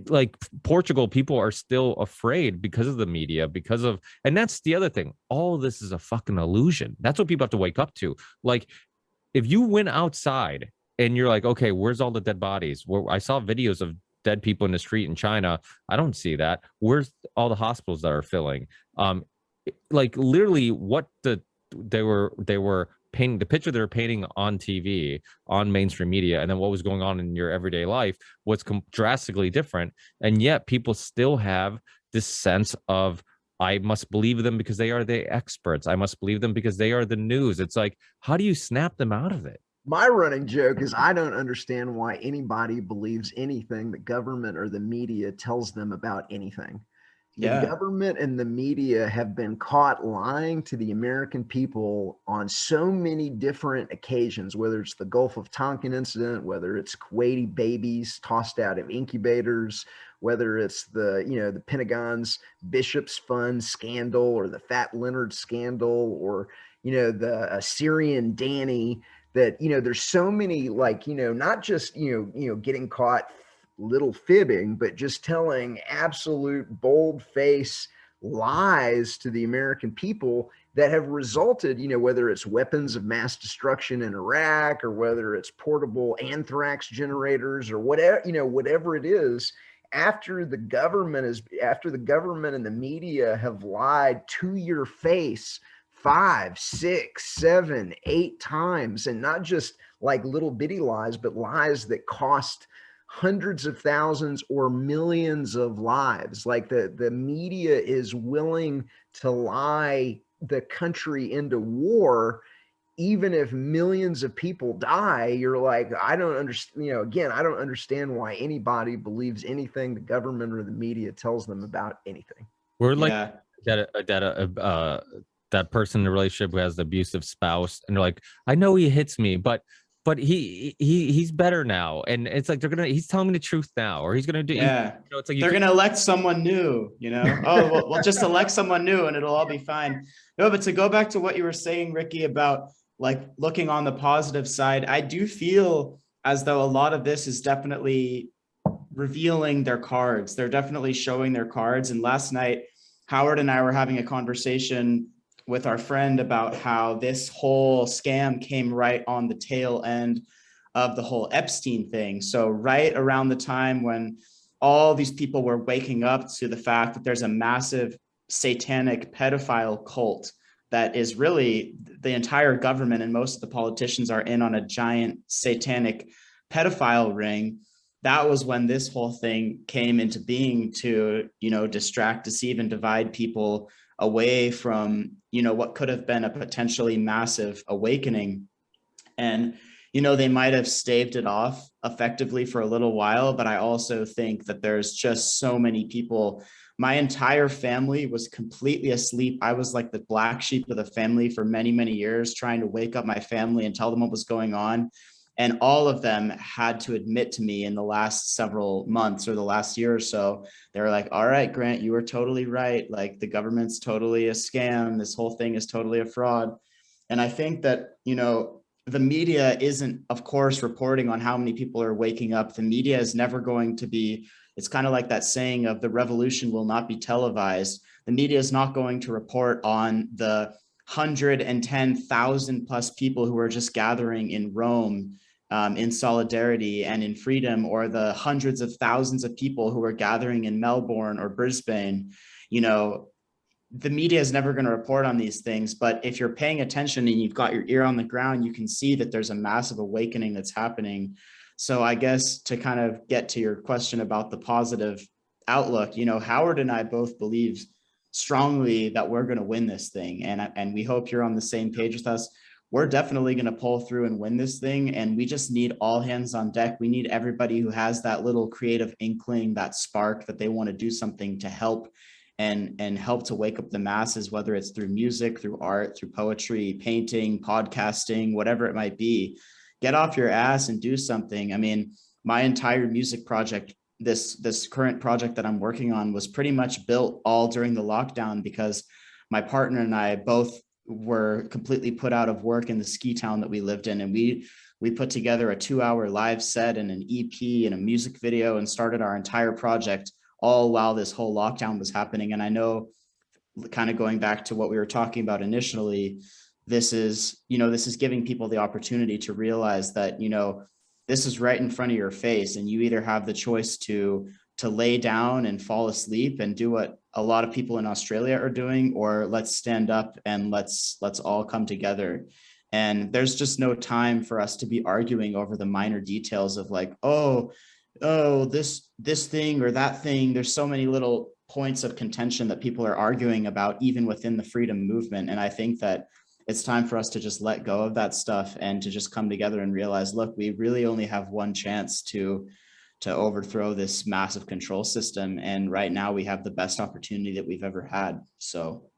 like Portugal, people are still afraid because of the media, and that's the other thing. All of this is a fucking illusion. That's what people have to wake up to. Like, if you went outside and you're like, okay, where's all the dead bodies? I saw videos of dead people in the street in China. I don't see that. Where's all the hospitals that are filling? Like, literally what they were painting, the picture they were painting on TV, on mainstream media, and then what was going on in your everyday life was drastically different. And yet people still have this sense of, I must believe them because they are the experts. I must believe them because they are the news. It's like, how do you snap them out of it? My running joke is, I don't understand why anybody believes anything the government or the media tells them about anything. The government and the media have been caught lying to the American people on so many different occasions, whether it's the Gulf of Tonkin incident, whether it's Kuwaiti babies tossed out of incubators, whether it's the Pentagon's Bishops Fund scandal, or the Fat Leonard scandal, or, the Syrian Danny, that, there's so many, like, not just, getting caught little fibbing, but just telling absolute bold-face lies to the American people that have resulted, whether it's weapons of mass destruction in Iraq, or whether it's portable anthrax generators, or whatever it is, after the government and the media have lied to your face 5, 6, 7, 8 times, and not just like little bitty lies, but lies that cost hundreds of thousands or millions of lives. Like the media is willing to lie the country into war, even if millions of people die. You're like, I don't understand, again, I don't understand why anybody believes anything the government or the media tells them about anything. We're like that person in a relationship who has the abusive spouse, and they're like, I know he hits me, but he's better now, and it's like he's telling me the truth now, or he's gonna do. It's like they're gonna elect someone new. Oh, we'll just elect someone new, and it'll all be fine. No, but to go back to what you were saying, Ricky, about like looking on the positive side, I do feel as though a lot of this is definitely revealing their cards. They're definitely showing their cards. And last night, Howard and I were having a conversation with our friend about how this whole scam came right on the tail end of the whole Epstein thing. So right around the time when all these people were waking up to the fact that there's a massive satanic pedophile cult that is really the entire government, and most of the politicians are in on a giant satanic pedophile ring. That was when this whole thing came into being to, distract, deceive, and divide people away from, what could have been a potentially massive awakening. And, they might have staved it off effectively for a little while, but I also think that there's just so many people. My entire family was completely asleep. I was like the black sheep of the family for many, many years, trying to wake up my family and tell them what was going on. And all of them had to admit to me in the last several months or the last year or so, they were like, all right, Grant, you were totally right. Like the government's totally a scam. This whole thing is totally a fraud. And I think that, the media isn't, of course, reporting on how many people are waking up. The media is never going to be, it's kind of like that saying of the revolution will not be televised. The media is not going to report on the 110,000 plus people who are just gathering in Rome in solidarity and in freedom, or the hundreds of thousands of people who are gathering in Melbourne or Brisbane. The media is never going to report on these things, but if you're paying attention and you've got your ear on the ground, you can see that there's a massive awakening that's happening. So I guess to kind of get to your question about the positive outlook, Howard and I both believe strongly that we're going to win this thing. And we hope you're on the same page with us. We're definitely going to pull through and win this thing. And we just need all hands on deck. We need everybody who has that little creative inkling, that spark that they want to do something to help and help to wake up the masses, whether it's through music, through art, through poetry, painting, podcasting, whatever it might be. Get off your ass and do something. I mean, my entire music project, this current project that I'm working on, was pretty much built all during the lockdown because my partner and I both were completely put out of work in the ski town that we lived in. And we put together a 2-hour live set and an EP and a music video and started our entire project all while this whole lockdown was happening. And I know, kind of going back to what we were talking about initially, this is giving people the opportunity to realize that, this is right in front of your face, and you either have the choice to lay down and fall asleep and do what a lot of people in Australia are doing, or let's stand up and let's all come together. And there's just no time for us to be arguing over the minor details of like, oh, this thing or that thing. There's so many little points of contention that people are arguing about, even within the freedom movement. And I think that it's time for us to just let go of that stuff and to just come together and realize, look, we really only have one chance to overthrow this massive control system. And right now we have the best opportunity that we've ever had. So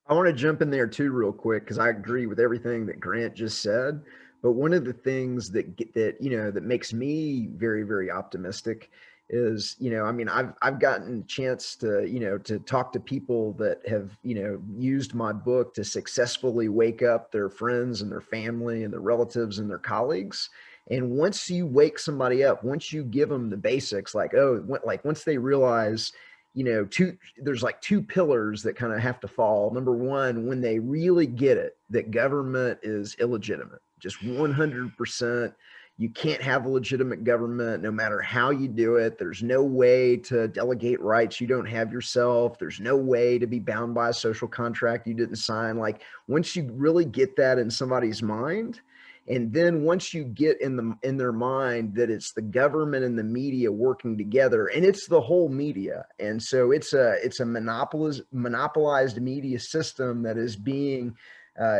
I want to jump in there too real quick, because I agree with everything that Grant just said. But one of the things that makes me very, very optimistic is, I've gotten a chance to talk to people that have, used my book to successfully wake up their friends and their family and their relatives and their colleagues. And once you wake somebody up, once you give them the basics, once they realize, there's like two pillars that kind of have to fall. Number one, when they really get it, that government is illegitimate, just 100%, You can't have a legitimate government no matter how you do it. There's no way to delegate rights you don't have yourself. There's no way to be bound by a social contract you didn't sign. Like, once you really get that in somebody's mind, and then once you get in their mind that it's the government and the media working together, and it's the whole media, and so it's a monopolized media system that is being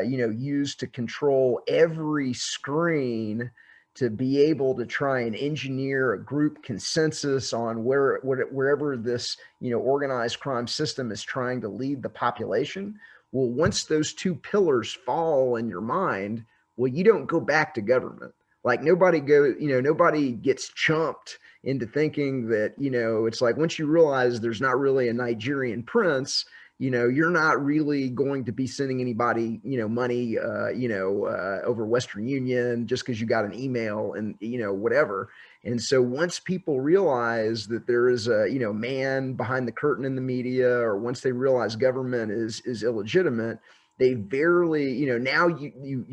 used to control every screen, to be able to try and engineer a group consensus on wherever this organized crime system is trying to lead the population. Well, once those two pillars fall in your mind, well, you don't go back to government. Like, nobody gets chumped into thinking that, it's like, once you realize there's not really a Nigerian prince, you're not really going to be sending anybody, money, over Western Union just because you got an email and, whatever. And so once people realize that there is a, man behind the curtain in the media, or once they realize government is illegitimate, they barely, now you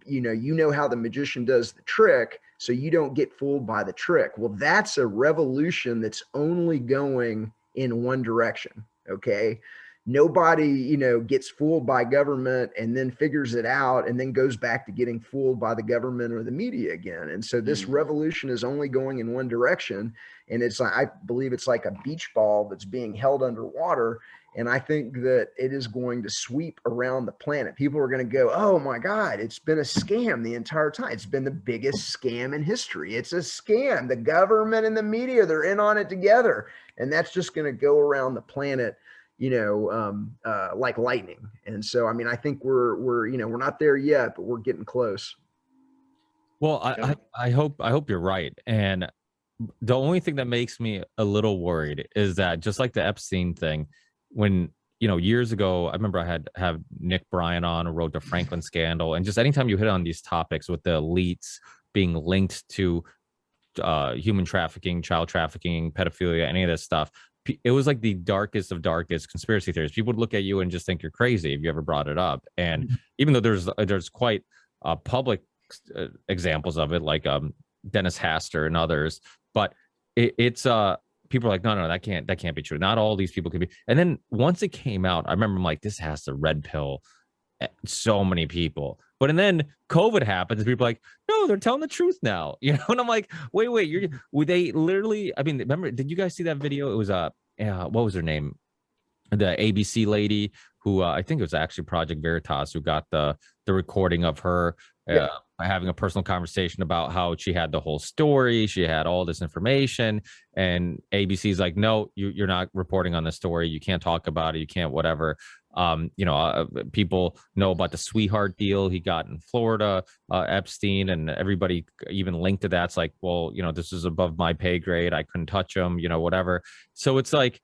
know how the magician does the trick, so you don't get fooled by the trick. Well, that's a revolution that's only going in one direction. Okay. Nobody, gets fooled by government and then figures it out and then goes back to getting fooled by the government or the media again. And so this revolution is only going in one direction. And it's, I believe it's like a beach ball that's being held underwater. And I think that it is going to sweep around the planet. People are going to go, oh my God, it's been a scam the entire time. It's been the biggest scam in history. It's a scam. The government and the media, they're in on it together. And that's just going to go around the planet, like lightning. And so, I mean, I think we're not there yet, but we're getting close. Well, I hope you're right. And the only thing that makes me a little worried is that, just like the Epstein thing, when, years ago, I remember I have Nick Bryan on, who wrote the Franklin scandal. And just anytime you hit on these topics with the elites being linked to human trafficking, child trafficking, pedophilia, any of this stuff, it was like the darkest of darkest conspiracy theories. People would look at you and just think you're crazy if you ever brought it up. And even though there's quite public examples of it, like Dennis Hastert and others, but it's people are like, no, that can't be true. Not all these people can be. And then once it came out, I remember I'm like, this has to red pill so many people. But and then COVID happens, and people are like, no, they're telling the truth now, And I'm like, wait, they literally? I mean, remember? Did you guys see that video? It was what was her name? The ABC lady who I think it was actually Project Veritas who got the recording of her having a personal conversation about how she had the whole story, she had all this information, and ABC's like, no, you're not reporting on the story, you can't talk about it, you can't whatever. People know about the sweetheart deal he got in Florida, Epstein, and everybody even linked to that. It's like, well, this is above my pay grade, I couldn't touch him, whatever. So it's like,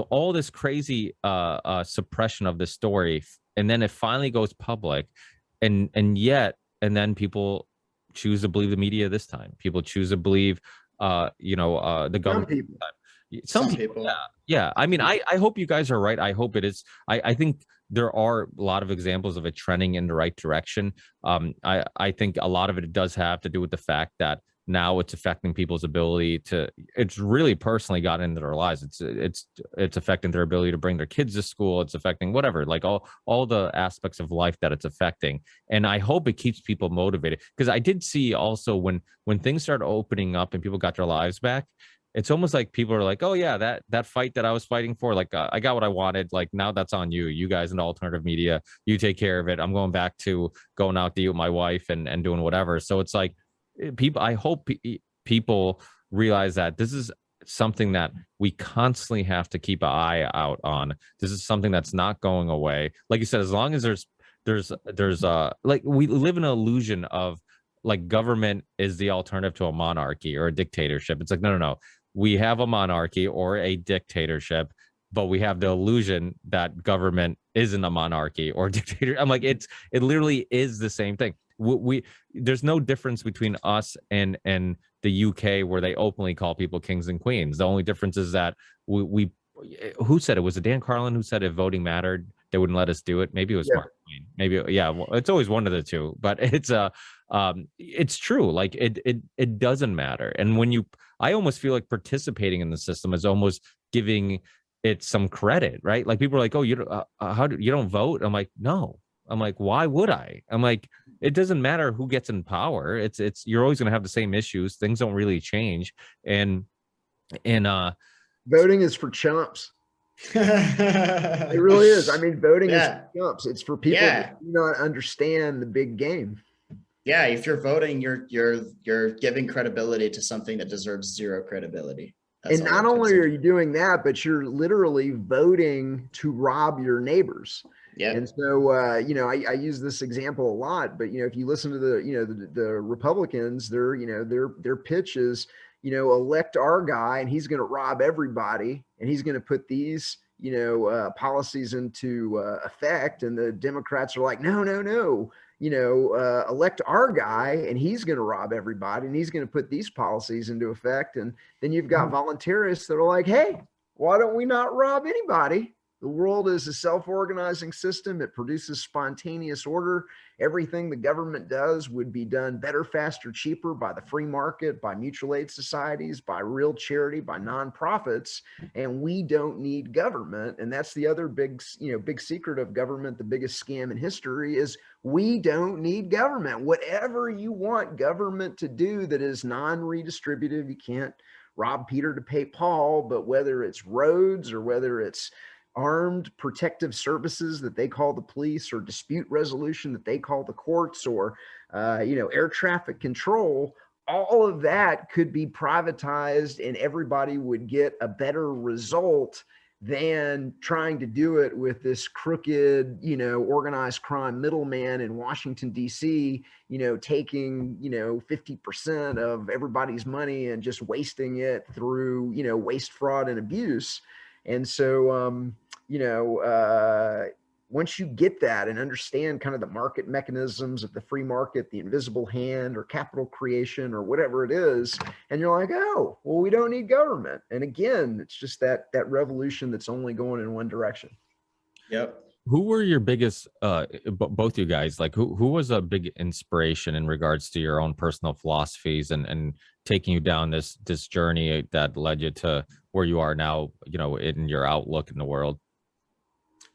all this crazy suppression of this story, and then it finally goes public, and then people choose to believe the media this time. People choose to believe the government. Some people. Yeah. I mean, I hope you guys are right. I hope it is. I think there are a lot of examples of it trending in the right direction. I think a lot of it does have to do with the fact that now it's affecting people's ability to, it's really personally gotten into their lives. It's affecting their ability to bring their kids to school. It's affecting whatever, like all the aspects of life that it's affecting. And I hope it keeps people motivated, because I did see also when things started opening up and people got their lives back, it's almost like people are like, oh yeah, that fight that I was fighting for, like I got what I wanted. Like, now that's on you guys in the alternative media, you take care of it. I'm going back to going out to eat with my wife and doing whatever. So it's like, I hope people realize that this is something that we constantly have to keep an eye out on. This is something that's not going away. Like you said, as long as there's like, we live in an illusion of like government is the alternative to a monarchy or a dictatorship. It's like, no. We have a monarchy or a dictatorship, but we have the illusion that government isn't a monarchy or dictator. I'm like, it literally is the same thing. There's no difference between us and the UK, where they openly call people kings and queens. The only difference is that we who said it? Was it Dan Carlin who said if voting mattered, they wouldn't let us do it. Maybe it was Yeah. Mark Twain. Maybe, yeah, well, it's always one of the two, but it's true. Like it doesn't matter. And when I almost feel like participating in the system is almost giving it some credit, right? Like people are like, oh, you don't vote? I'm like, no. I'm like, why would I? I'm like, it doesn't matter who gets in power. It's you're always going to have the same issues. Things don't really change. And Voting is for chumps. It really is. I mean, voting is for chumps. It's for people that do not understand the big game. Yeah, if you're voting, you're giving credibility to something that deserves zero credibility. And not only are you doing that, but you're literally voting to rob your neighbors. Yeah. And so, you know, I use this example a lot, but, you know, if you listen to the Republicans, their pitch is, you know, elect our guy and he's going to rob everybody and he's going to put these, you know, policies into effect. And the Democrats are like, no, you know, elect our guy and he's going to rob everybody and he's going to put these policies into effect. And then you've got voluntarists that are like, hey, why don't we not rob anybody? The world is a self-organizing system. It produces spontaneous order. Everything the government does would be done better, faster, cheaper by the free market, by mutual aid societies, by real charity, by nonprofits. And we don't need government. And that's the other big secret of government. The biggest scam in history is we don't need government. Whatever you want government to do that is non-redistributive, you can't rob Peter to pay Paul, but whether it's roads or whether it's armed protective services that they call the police, or dispute resolution that they call the courts, or you know, air traffic control, all of that could be privatized and everybody would get a better result than trying to do it with this crooked, you know, organized crime middleman in Washington, D.C., you know, taking, you know, 50% of everybody's money and just wasting it through, you know, waste, fraud, and abuse. And so, you know, once you get that and understand kind of the market mechanisms of the free market, the invisible hand or capital creation or whatever it is, and you're like, oh, well, we don't need government. And again, it's just that revolution that's only going in one direction. Yep. Who were your biggest, both you guys, like who was a big inspiration in regards to your own personal philosophies and taking you down this journey that led you to where you are now, you know, in your outlook in the world?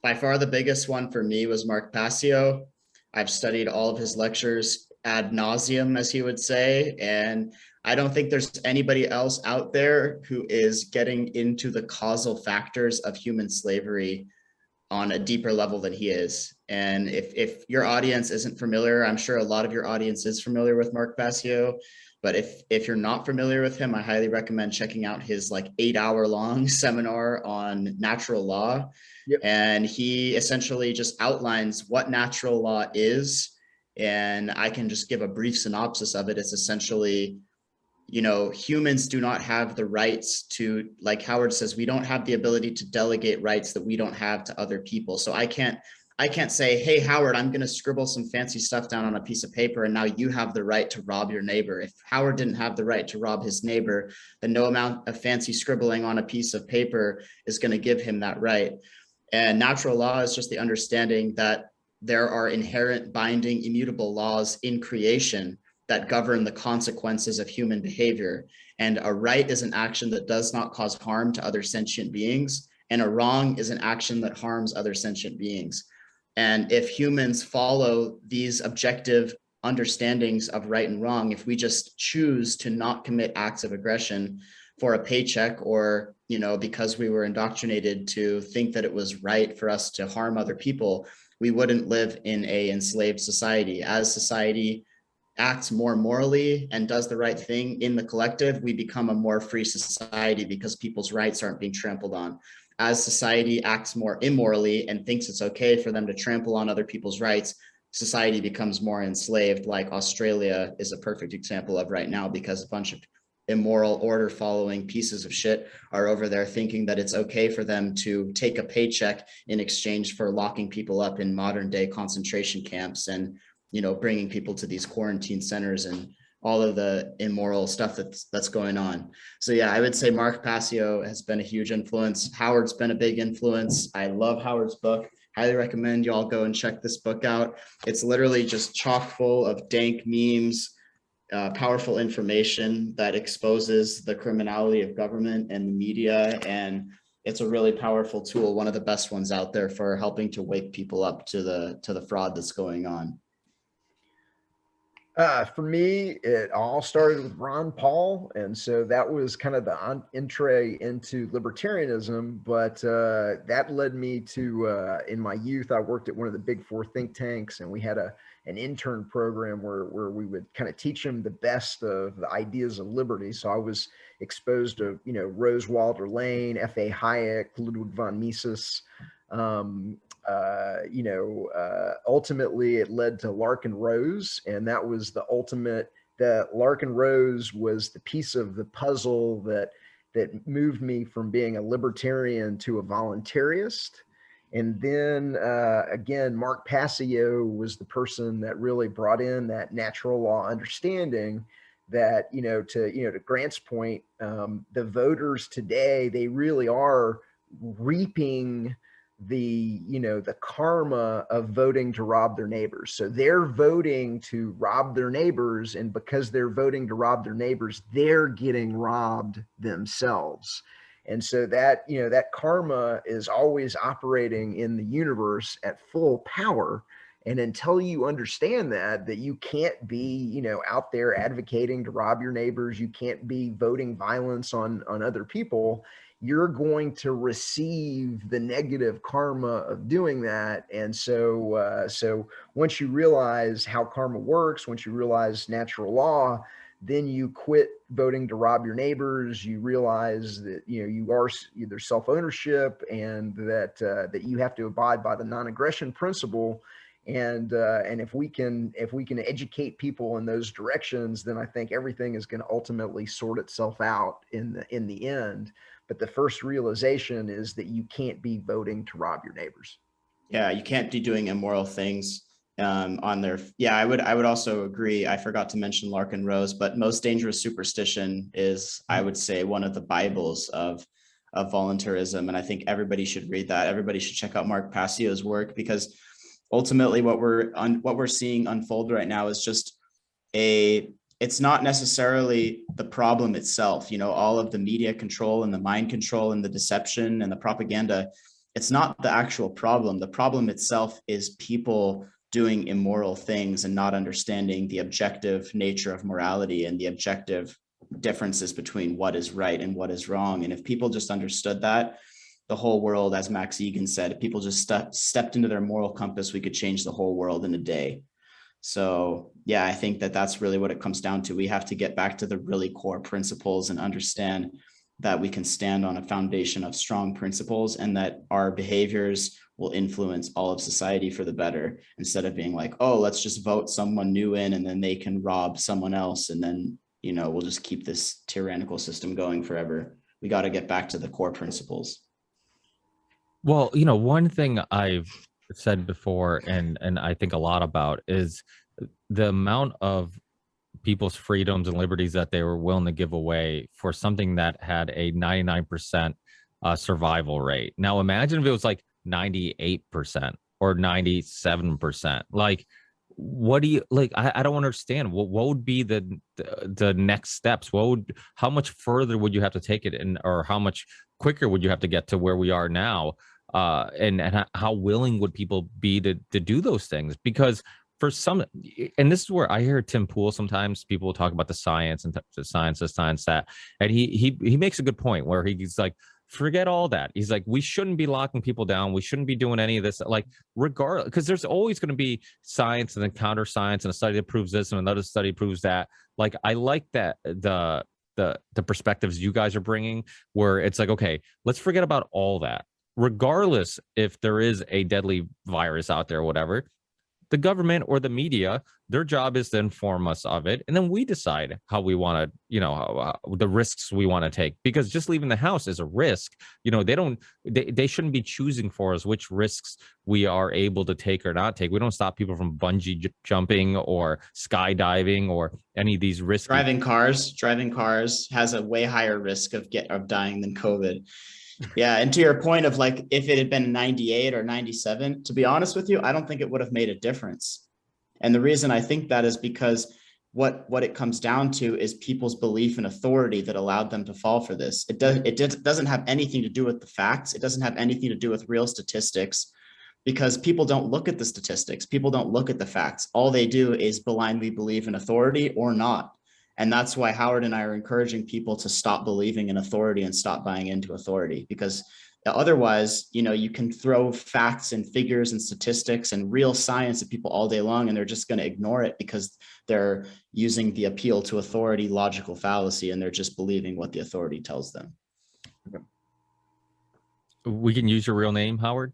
By far the biggest one for me was Mark Passio. I've studied all of his lectures ad nauseum, as he would say, and I don't think there's anybody else out there who is getting into the causal factors of human slavery on a deeper level than he is. And if your audience isn't familiar, I'm sure a lot of your audience is familiar with Mark Passio, but if you're not familiar with him, I highly recommend checking out his like 8-hour-long seminar on natural law. Yep. And he essentially just outlines what natural law is. And I can just give a brief synopsis of it. It's essentially, you know, humans do not have the rights to, like Howard says, we don't have the ability to delegate rights that we don't have to other people. So I can't say, hey, Howard, I'm going to scribble some fancy stuff down on a piece of paper and now you have the right to rob your neighbor. If Howard didn't have the right to rob his neighbor, then no amount of fancy scribbling on a piece of paper is going to give him that right. And natural law is just the understanding that there are inherent binding immutable laws in creation that govern the consequences of human behavior. And a right is an action that does not cause harm to other sentient beings, and a wrong is an action that harms other sentient beings. And if humans follow these objective understandings of right and wrong, if we just choose to not commit acts of aggression for a paycheck, or, you know, because we were indoctrinated to think that it was right for us to harm other people, we wouldn't live in an enslaved society. As society acts more morally and does the right thing in the collective, we become a more free society because people's rights aren't being trampled on. As society acts more immorally and thinks it's okay for them to trample on other people's rights, society becomes more enslaved, like Australia is a perfect example of right now, because a bunch of immoral order following pieces of shit are over there thinking that it's okay for them to take a paycheck in exchange for locking people up in modern day concentration camps and, you know, bringing people to these quarantine centers and all of the immoral stuff that's going on. So yeah, I would say Mark Passio has been a huge influence. Howard's been a big influence. I love Howard's book. highly recommend you all go and check this book out. It's literally just chock full of dank memes, powerful information that exposes the criminality of government and the media. And it's a really powerful tool, one of the best ones out there for helping to wake people up to the fraud that's going on. For me, it all started with Ron Paul. And so that was kind of the entree into libertarianism. But that led me to, in my youth, I worked at one of the big four think tanks, and we had an intern program where we would kind of teach them the best of the ideas of liberty. So I was exposed to, Rose Walter Lane, F.A. Hayek, Ludwig von Mises. Ultimately it led to Larkin Rose, and that was the ultimate. That Larkin Rose was the piece of the puzzle that moved me from being a libertarian to a voluntaryist. And then again, Mark Passio was the person that really brought in that natural law understanding that, to Grant's point, the voters today, they really are reaping the karma of voting to rob their neighbors. So they're voting to rob their neighbors, and because they're voting to rob their neighbors, they're getting robbed themselves. And so that that karma is always operating in the universe at full power. And until you understand that you can't be out there advocating to rob your neighbors, you can't be voting violence on other people, you're going to receive the negative karma of doing that. And so once you realize how karma works, once you realize natural law, then you quit voting to rob your neighbors. You realize that you are either self-ownership, and that you have to abide by the non-aggression principle. And if we can educate people in those directions, then I think everything is going to ultimately sort itself out in the end. But the first realization is that you can't be voting to rob your neighbors. Yeah, you can't be doing immoral things on their. Yeah, I would also agree. I forgot to mention Larkin Rose, but Most Dangerous Superstition is, I would say, one of the Bibles of voluntarism, and I think everybody should read that. Everybody should check out Mark Passio's work, because ultimately what we're seeing unfold right now is just it's not necessarily the problem itself, all of the media control and the mind control and the deception and the propaganda. It's not the actual problem. The problem itself is people doing immoral things and not understanding the objective nature of morality and the objective differences between what is right and what is wrong. And if people just understood that, the whole world, as Max Egan said, if people just stepped into their moral compass, we could change the whole world in a day. So yeah, I think that's really what it comes down to. We have to get back to the really core principles and understand that we can stand on a foundation of strong principles, and that our behaviors will influence all of society for the better, instead of being like, oh, let's just vote someone new in and then they can rob someone else, and then we'll just keep this tyrannical system going forever. We got to get back to the core principles. Well, one thing I've said before, and I think a lot about, is the amount of people's freedoms and liberties that they were willing to give away for something that had a 99% survival rate. Now, imagine if it was like 98% or 97%. Like, what do you like? I don't understand. What would be the next steps? How much further would you have to take it, or how much quicker would you have to get to where we are now? And how willing would people be to do those things? Because for some, and this is where I hear Tim Pool, sometimes people talk about the science and the science, this, science, that, and he makes a good point where he's like, forget all that. He's like, we shouldn't be locking people down. We shouldn't be doing any of this. Like, regardless, because there's always going to be science and then counter science and a study that proves this and another study proves that. Like, I like that the perspectives you guys are bringing, where it's like, okay, let's forget about all that. Regardless if there is a deadly virus out there or whatever, the government or the media, their job is to inform us of it, and then we decide how we want to, the risks we want to take. Because just leaving the house is a risk. They shouldn't be choosing for us which risks we are able to take or not take. We don't stop people from bungee jumping or skydiving or any of these risks. Driving cars has a way higher risk of dying than COVID. Yeah. And to your point of like, if it had been 98 or 97, to be honest with you, I don't think it would have made a difference. And the reason I think that is because what it comes down to is people's belief in authority that allowed them to fall for this. It doesn't have anything to do with the facts. It doesn't have anything to do with real statistics, because people don't look at the statistics. People don't look at the facts. All they do is blindly believe in authority or not. And that's why Howard and I are encouraging people to stop believing in authority and stop buying into authority, because otherwise, you can throw facts and figures and statistics and real science at people all day long, and they're just going to ignore it because they're using the appeal to authority logical fallacy, and they're just believing what the authority tells them. We can use your real name, Howard.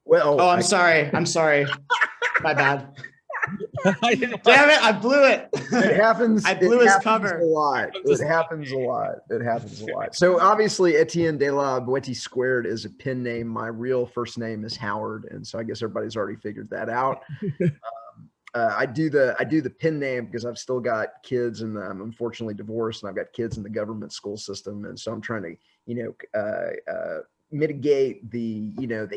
Well, I'm sorry. My bad. Damn it, I blew it. It happens. I blew his cover. It happens a lot. So obviously Etienne de la Boetie² is a pen name. My real first name is Howard. And so I guess everybody's already figured that out. I do the pen name because I've still got kids, and I'm unfortunately divorced, and I've got kids in the government school system. And so I'm trying to, mitigate the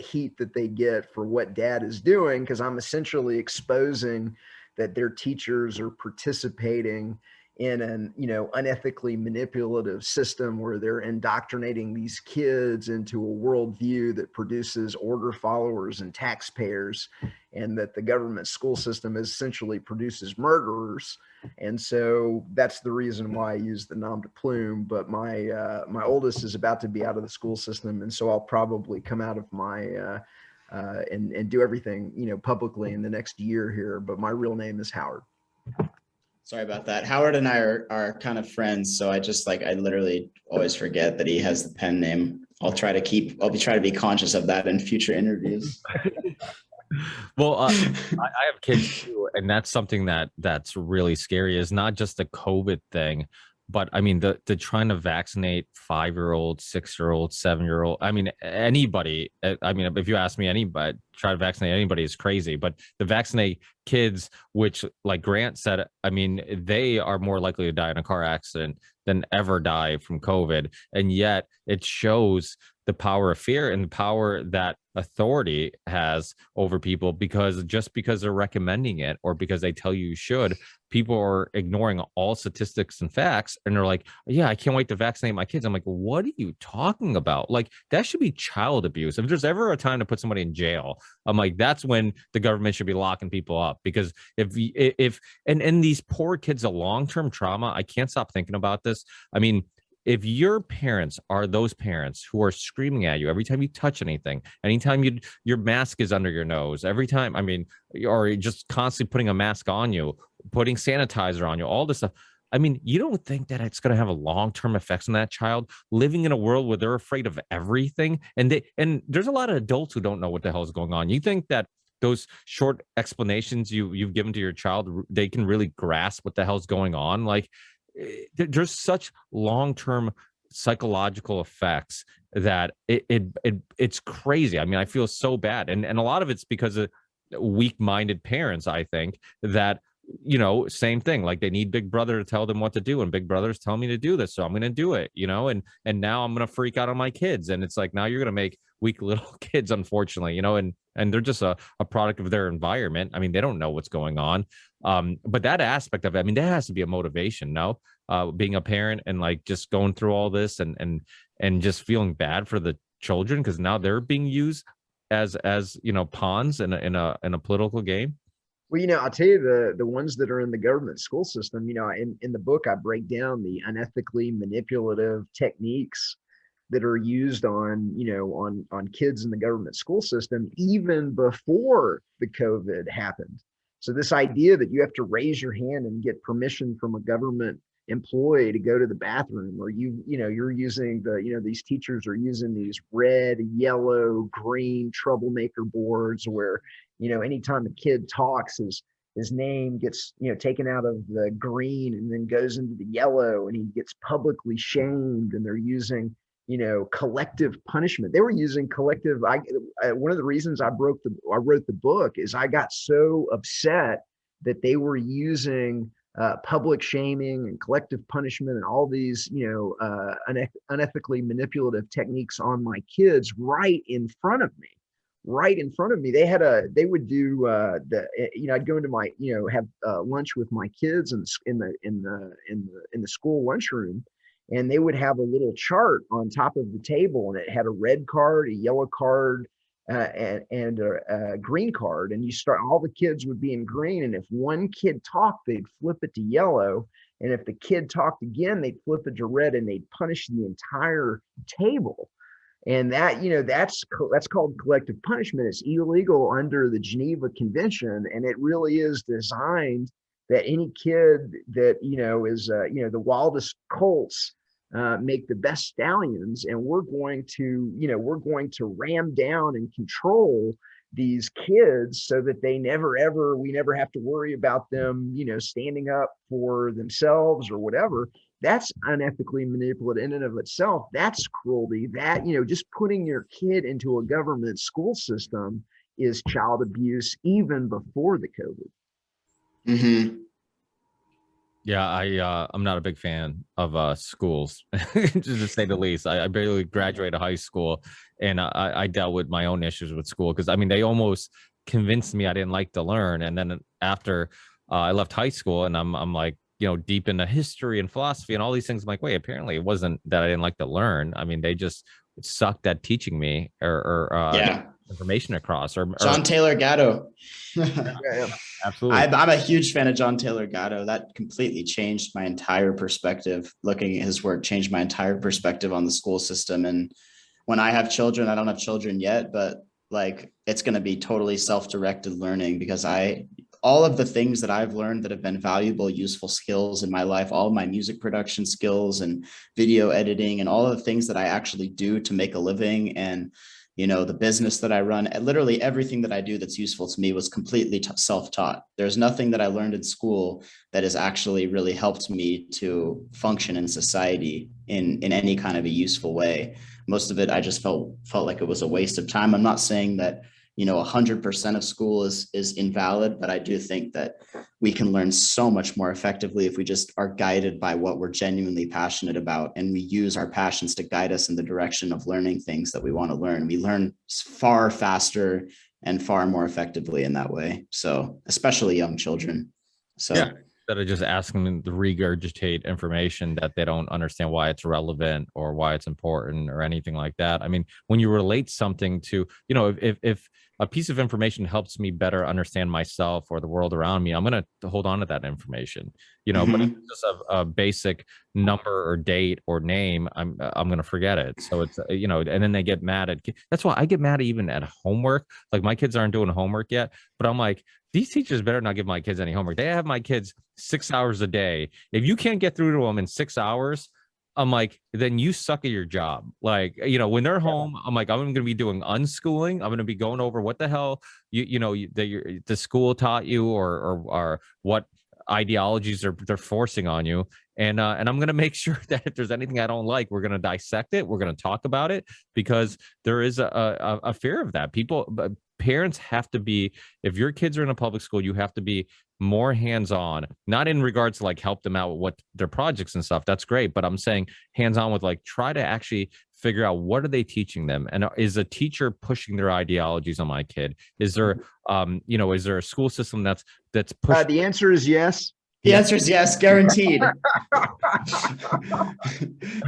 heat that they get for what dad is doing, because I'm essentially exposing that their teachers are participating in an unethically manipulative system where they're indoctrinating these kids into a worldview that produces order followers and taxpayers, and that the government school system essentially produces murderers. And so that's the reason why I use the nom de plume. But my oldest is about to be out of the school system, and so I'll probably come out of my and do everything publicly in the next year here. But my real name is Howard. Sorry about that. Howard and I are kind of friends, so I literally always forget that he has the pen name. I'll try to be conscious of that in future interviews. Well, I have kids too, and that's something that's really scary. Is not just the COVID thing, but I mean the trying to vaccinate 5-year-old, 6-year-old, 7-year-old. I mean anybody. I mean, if you ask me, anybody try to vaccinate anybody is crazy. But to vaccinate kids, which, like Grant said, I mean, they are more likely to die in a car accident than ever die from COVID, and yet it shows the power of fear and the power that authority has over people, because they're recommending it or because they tell you should, people are ignoring all statistics and facts, and they're like, yeah, I can't wait to vaccinate my kids. I'm like, what are you talking about? Like, that should be child abuse. If there's ever a time to put somebody in jail, I'm like, that's when the government should be locking people up. Because if these poor kids, a long-term trauma, I can't stop thinking about this. I mean, if your parents are those parents who are screaming at you every time you touch anything, anytime your mask is under your nose, every time, I mean, or just constantly putting a mask on you, putting sanitizer on you, all this stuff. I mean, you don't think that it's going to have a long-term effects on that child living in a world where they're afraid of everything? And there's a lot of adults who don't know what the hell is going on. You think that those short explanations you've given to your child, they can really grasp what the hell's going on? Like, there's such long-term psychological effects that it's crazy. I mean, I feel so bad, and a lot of it's because of weak-minded parents, I think, that same thing, like they need Big Brother to tell them what to do, and Big Brother's telling me to do this, so I'm going to do it, and now I'm going to freak out on my kids, and it's like, now you're going to make weak little kids, unfortunately, and they're just a product of their environment. I mean, they don't know what's going on. But that aspect of it, I mean, that has to be a motivation, no? Being a parent and like just going through all this and just feeling bad for the children, because now they're being used as pawns in a political game. Well, I'll tell you, the ones that are in the government school system, in the book, I break down the unethically manipulative techniques that are used on kids in the government school system, even before the COVID happened. So this idea that you have to raise your hand and get permission from a government employee to go to the bathroom, or you're using these teachers are using these red, yellow, green troublemaker boards where, anytime a kid talks, his name gets, taken out of the green and then goes into the yellow, and he gets publicly shamed, and they're using, collective punishment. They were using collective. One of the reasons I wrote the book is I got so upset that they were using public shaming and collective punishment and all these, unethically manipulative techniques on my kids right in front of me. Right in front of me. They would do I'd go into my, have lunch with my kids in the school lunchroom, and they would have a little chart on top of the table, and it had a red card, a yellow card, and a green card. And all the kids would be in green. And if one kid talked, they'd flip it to yellow. And if the kid talked again, they'd flip it to red, and they'd punish the entire table. And that, that's called collective punishment. It's illegal under the Geneva Convention. And it really is designed that any kid that, is, the wildest colts make the best stallions. And we're going to ram down and control these kids so that we never have to worry about them, standing up for themselves or whatever. That's unethically manipulative in and of itself. That's cruelty. That, just putting your kid into a government school system is child abuse even before the COVID. Mm-hmm. Yeah, I'm not a big fan of schools, to say the least. I barely graduated high school, and I dealt with my own issues with school because, they almost convinced me I didn't like to learn. And then after I left high school, and I'm like, deep into history and philosophy and all these things, I'm like, wait, apparently it wasn't that I didn't like to learn. They just sucked at teaching me or information across. Or John Taylor Gatto. Yeah, absolutely. I'm a huge fan of John Taylor Gatto. That completely changed my entire perspective. Looking at his work changed my entire perspective on the school system. And when I have children, I don't have children yet, but it's going to be totally self-directed learning, because all of the things that I've learned that have been valuable, useful skills in my life, all of my music production skills and video editing and all of the things that I actually do to make a living, and the business that I run, literally everything that I do that's useful to me was completely self-taught. There's nothing that I learned in school that has actually really helped me to function in society in any kind of a useful way. Most of it, I just felt like it was a waste of time. I'm not saying that 100% of school is invalid, but I do think that we can learn so much more effectively if we just are guided by what we're genuinely passionate about, and we use our passions to guide us in the direction of learning things that we want to learn. We learn far faster and far more effectively in that way. So especially young children. So yeah, instead of just asking them to regurgitate information that they don't understand why it's relevant or why it's important or anything like that. When you relate something to, if a piece of information helps me better understand myself or the world around me, I'm going to hold on to that information, Mm-hmm. But if it's just a basic number or date or name, I'm going to forget it. So it's, and then they get mad that's why I get mad even at homework. Like, my kids aren't doing homework yet, but I'm like, these teachers better not give my kids any homework. They have my kids 6 hours a day. If you can't get through to them in 6 hours, I'm like, then you suck at your job. When they're home, I'm like, I'm going to be doing unschooling. I'm going to be going over what the hell the school taught you or what ideologies they're forcing on you. And I'm going to make sure that if there's anything I don't like, we're going to dissect it. We're going to talk about it, because there is a fear of that. Parents have to be, if your kids are in a public school, you have to be more hands-on, not in regards to help them out with what their projects and stuff. That's great. But I'm saying hands-on with try to actually figure out, what are they teaching them? And is a teacher pushing their ideologies on my kid? Is there, is there a school system that's pushing? The answer is yes. The answer is yes, guaranteed.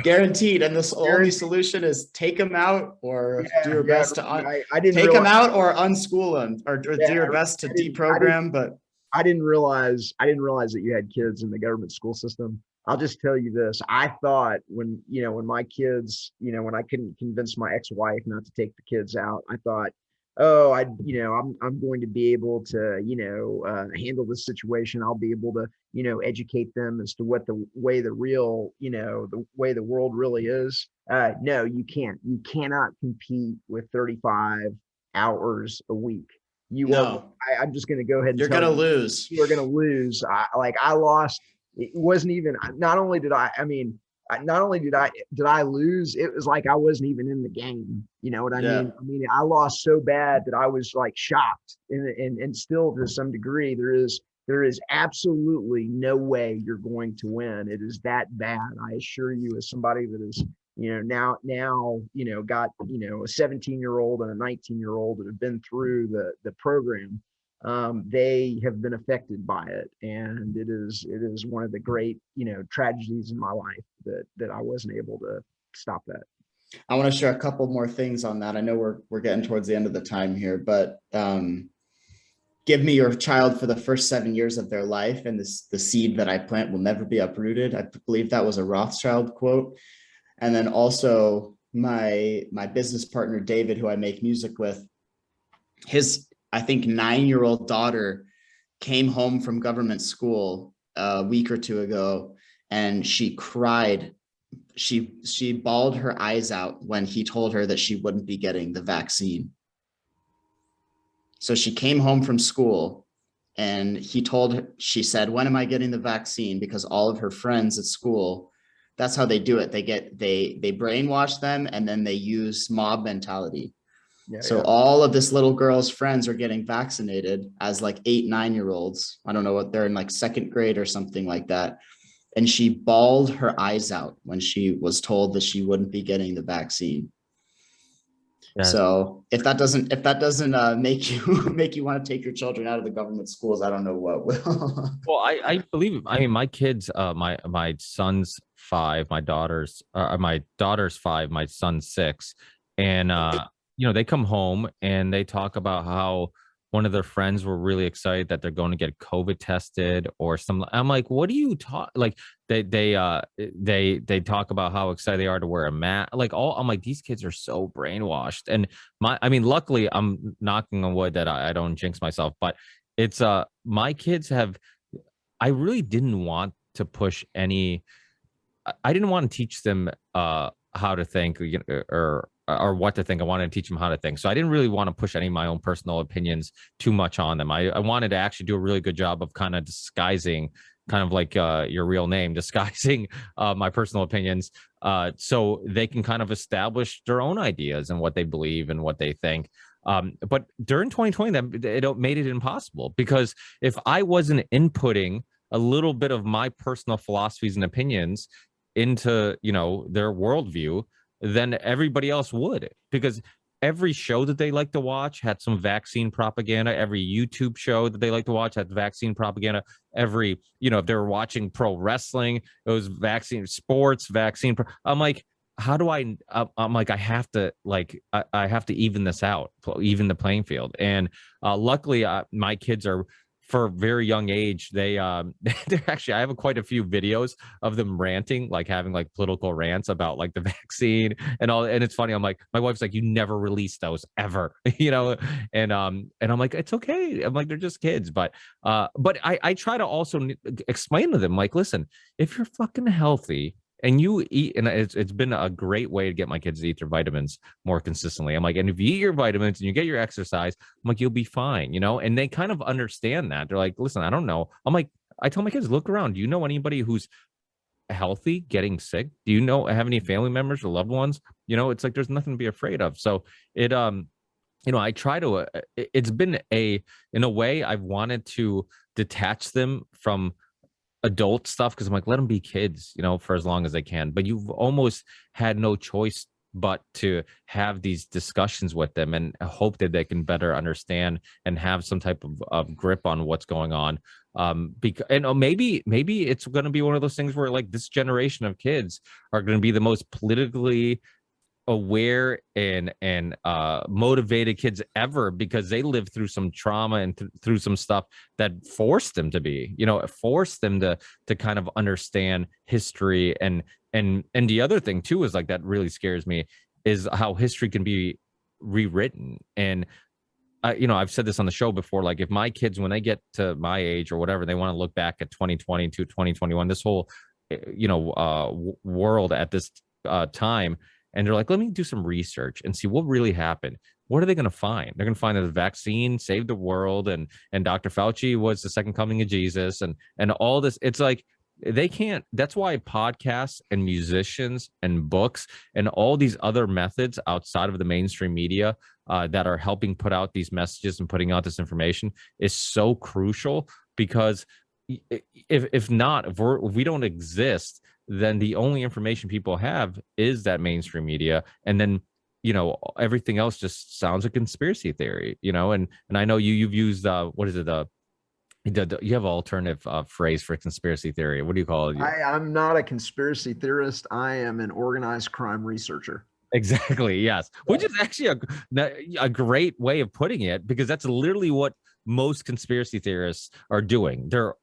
Guaranteed. And the only solution is take them out, or do your best to take them out, or unschool them, or do your best to deprogram. But I didn't realize that you had kids in the government school system. I'll just tell you this. I thought when my kids, when I couldn't convince my ex-wife not to take the kids out, I thought, oh, I'm going to be able to, handle this situation. I'll be able to, educate them as to what the way the world really is. No, you can't. You cannot compete with 35 hours a week. I'm just going to go ahead and you're going to lose. You're going to lose. I lost. It wasn't even, not only did I lose, it was like I wasn't even in the game. You know what I mean? I lost so bad that I was shocked, and still to some degree, There is absolutely no way you're going to win. It is that bad. I assure you, as somebody that is, now, got, a 17-year-old and a 19-year-old that have been through the program, they have been affected by it. And it is one of the great, tragedies in my life that I wasn't able to stop that. I want to share a couple more things on that. I know we're getting towards the end of the time here, but give me your child for the first 7 years of their life, and the seed that I plant will never be uprooted. I believe that was a Rothschild quote. And then also my business partner, David, who I make music with, his, I think, 9-year-old daughter came home from government school a week or two ago, and she cried. She bawled her eyes out when he told her that she wouldn't be getting the vaccine. So she came home from school and she said, when am I getting the vaccine? Because all of her friends at school, that's how they do it. They brainwash them, and then they use mob mentality. Yeah, so all of this little girl's friends are getting vaccinated as like 8-9-year-olds. I don't know what they're in, like second grade or something like that. And she bawled her eyes out when she was told that she wouldn't be getting the vaccine. Yeah. So if that doesn't make you want to take your children out of the government schools, I don't know what will. Well, I believe it. I mean, my kids, my son's 5, my daughter's 5, my son's 6, and they come home and they talk about how one of their friends were really excited that they're going to get COVID tested or some. I'm like, what do you talk? Like they talk about how excited they are to wear a mask. I'm like, these kids are so brainwashed. And luckily I'm knocking on wood that I don't jinx myself, but it's my kids I really didn't want to push any. I didn't want to teach them how to think or what to think. I wanted to teach them how to think. So I didn't really want to push any of my own personal opinions too much on them. I wanted to actually do a really good job of kind of disguising, kind of like your real name, disguising my personal opinions so they can kind of establish their own ideas and what they believe and what they think. But during 2020, it made it impossible, because if I wasn't inputting a little bit of my personal philosophies and opinions into, their worldview, then everybody else would, because every show that they like to watch had some vaccine propaganda. Every YouTube show that they like to watch had vaccine propaganda. Every, if they were watching pro wrestling, it was vaccine sports, vaccine. I'm like, how do I have to I have to even this out, even the playing field. And luckily my kids are, for a very young age, they're actually, I have quite a few videos of them ranting, like having like political rants about like the vaccine and all. And it's funny. I'm like, my wife's like, you never release those ever, and I'm like, it's okay. I'm like, they're just kids. But I try to also explain to them, like, listen, if you're fucking healthy and you eat, and it's been a great way to get my kids to eat their vitamins more consistently. I'm like, and if you eat your vitamins and you get your exercise, I'm like, you'll be fine, and they kind of understand that. They're like, listen, I don't know. I'm like, I tell my kids, look around. Do you know anybody who's healthy getting sick? Do you have any family members or loved ones? It's like, there's nothing to be afraid of. So it, I try to, it's been in a way, I've wanted to detach them from adult stuff, because I'm like, let them be kids, for as long as they can. But you've almost had no choice but to have these discussions with them and hope that they can better understand and have some type of grip on what's going on. Because maybe it's going to be one of those things where, like, this generation of kids are going to be the most politically aware and motivated kids ever, because they lived through some trauma and through some stuff that forced them to be, forced them to kind of understand history. And the other thing too is, like, that really scares me, is how history can be rewritten. And I've said this on the show before, like, if my kids, when they get to my age or whatever, they want to look back at 2020 to 2021, this whole world at this time, and they're like, let me do some research and see what really happened. What are they going to find? They're going to find that the vaccine saved the world, and Dr. Fauci was the second coming of Jesus, and all this. It's like, they can't. That's why podcasts and musicians and books and all these other methods outside of the mainstream media that are helping put out these messages and putting out this information is so crucial, because if not, if we don't exist, then the only information people have is that mainstream media, and then everything else just sounds a conspiracy theory. And I know you've used what is it, you have an alternative phrase for conspiracy theory. What do you call it? I'm not a conspiracy theorist. I am an organized crime researcher. Exactly. Yes. Which is actually a great way of putting it, because that's literally what most conspiracy theorists are doing. They're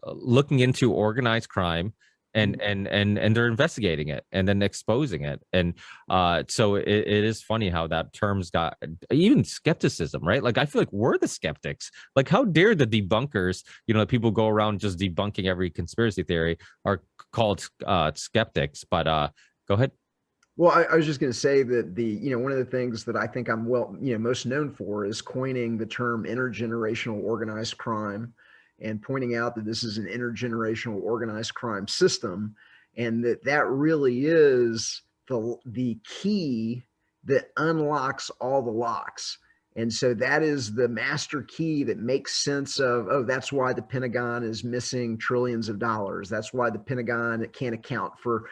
looking into organized crime, and they're investigating it and then exposing it. And so it is funny how that term's got even skepticism, right? Like, I feel like we're the skeptics. Like, how dare the debunkers, people go around just debunking every conspiracy theory, are called skeptics. But go ahead. Well, I was just going to say that one of the things that I think I'm most known for is coining the term intergenerational organized crime, and pointing out that this is an intergenerational organized crime system, and that really is the key that unlocks all the locks. And so that is the master key that makes sense of, oh, that's why the Pentagon is missing trillions of dollars. That's why the Pentagon can't account for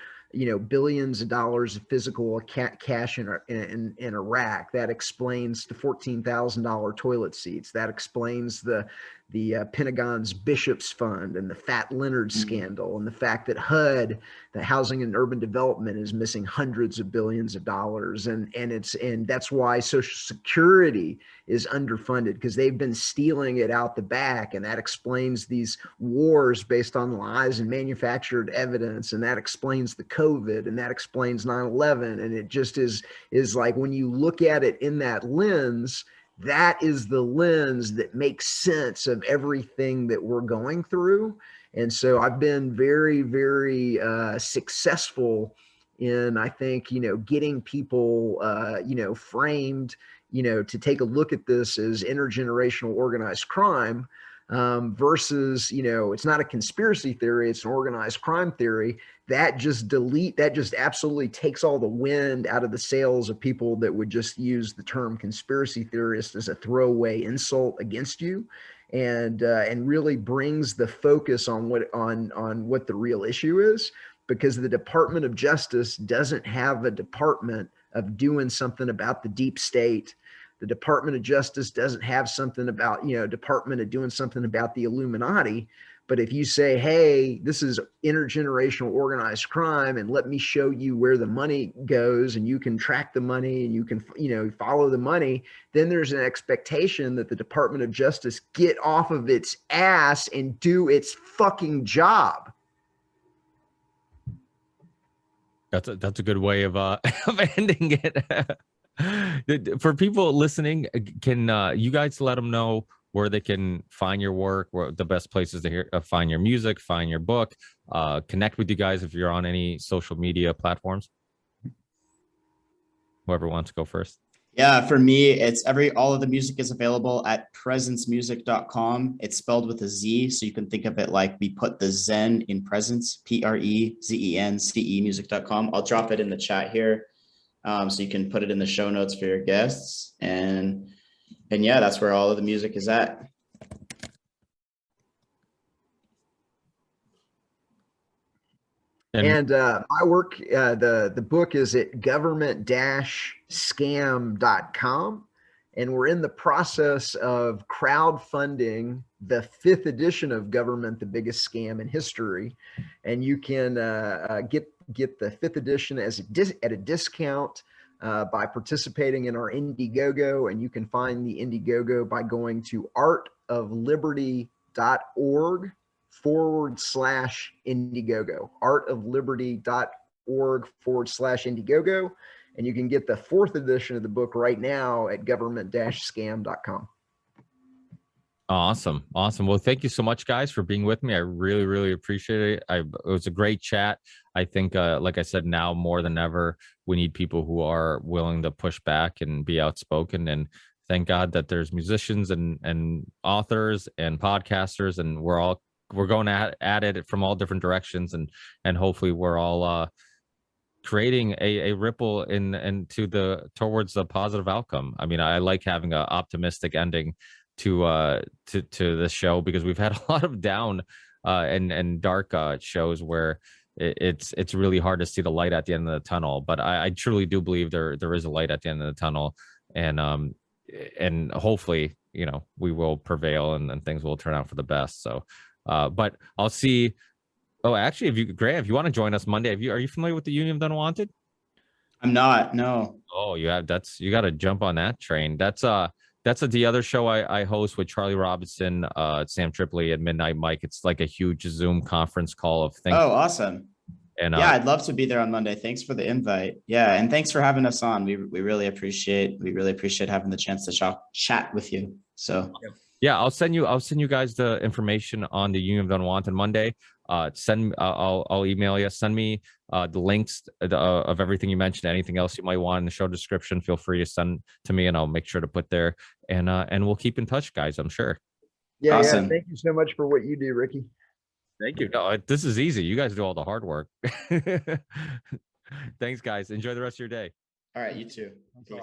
billions of dollars of physical cash in Iraq. That explains the $14,000 toilet seats. That explains the Pentagon's Bishops Fund and the Fat Leonard scandal, and the fact that HUD, the Housing and Urban Development, is missing hundreds of billions of dollars. And that's why Social Security is underfunded, because they've been stealing it out the back. And that explains these wars based on lies and manufactured evidence. And that explains the COVID, and that explains 9/11. And it just is like, when you look at it in that lens, that is the lens that makes sense of everything that we're going through. And so I've been very, very successful in, I think, getting people, framed, to take a look at this as intergenerational organized crime, versus, it's not a conspiracy theory, it's an organized crime theory. That just absolutely takes all the wind out of the sails of people that would just use the term conspiracy theorist as a throwaway insult against you, and really brings the focus on what the real issue is, because the Department of Justice doesn't have a department of doing something about the deep state. The Department of Justice doesn't have something about, department of doing something about the Illuminati. But if you say, hey, this is intergenerational organized crime, and let me show you where the money goes, and you can track the money, and you can, follow the money, then there's an expectation that the Department of Justice get off of its ass and do its fucking job. That's a good way of ending it. For people listening, can you guys let them know where they can find your work, where the best places to find your music, find your book, connect with you guys if you're on any social media platforms? Whoever wants to go first. Yeah, for me, it's all of the music is available at presencemusic.com. It's spelled with a Z, so you can think of it like we put the Zen in presence, PREZENCE music.com. I'll drop it in the chat here, so you can put it in the show notes for your guests. And yeah, that's where all of the music is at. And my work, the book is at government-scam.com. And we're in the process of crowdfunding the 5th edition of Government, the Biggest Scam in History. And you can get the 5th edition at a discount by participating in our Indiegogo. And you can find the Indiegogo by going to artofliberty.org/Indiegogo, artofliberty.org/Indiegogo. And you can get the 4th edition of the book right now at government-scam.com. Awesome. Well, thank you so much, guys, for being with me. I really, really appreciate it. It was a great chat. I think, like I said, now more than ever, we need people who are willing to push back and be outspoken. And thank God that there's musicians and authors and podcasters, and we're going at it from all different directions. And hopefully we're all creating a ripple towards a positive outcome. I mean, I like having an optimistic ending to this show, because we've had a lot of down and dark shows where it's really hard to see the light at the end of the tunnel. But I truly do believe there is a light at the end of the tunnel, and hopefully, you know, we will prevail and things will turn out for the best. So, but I'll see. Oh, actually, Grant, if you want to join us Monday, are you familiar with the Union of the Unwanted? I'm not. No. Oh, you got to jump on that train. That's the other show I host with Charlie Robinson, Sam Tripoli, and Midnight Mike. It's like a huge Zoom conference call of things. Oh, awesome. And yeah, I'd love to be there on Monday. Thanks for the invite. Yeah, and thanks for having us on. We really appreciate having the chance to chat with you. So yeah, I'll send you guys the information on the Union of the Unwanted Monday. I'll email you. Send me the links of everything you mentioned. Anything else you might want in the show description, feel free to send to me, and I'll make sure to put there. And we'll keep in touch, guys. I'm sure. Yeah, awesome. Yeah. Thank you so much for what you do, Ricky. Thank you. No, this is easy. You guys do all the hard work. Thanks, guys. Enjoy the rest of your day. All right, you too. Peace.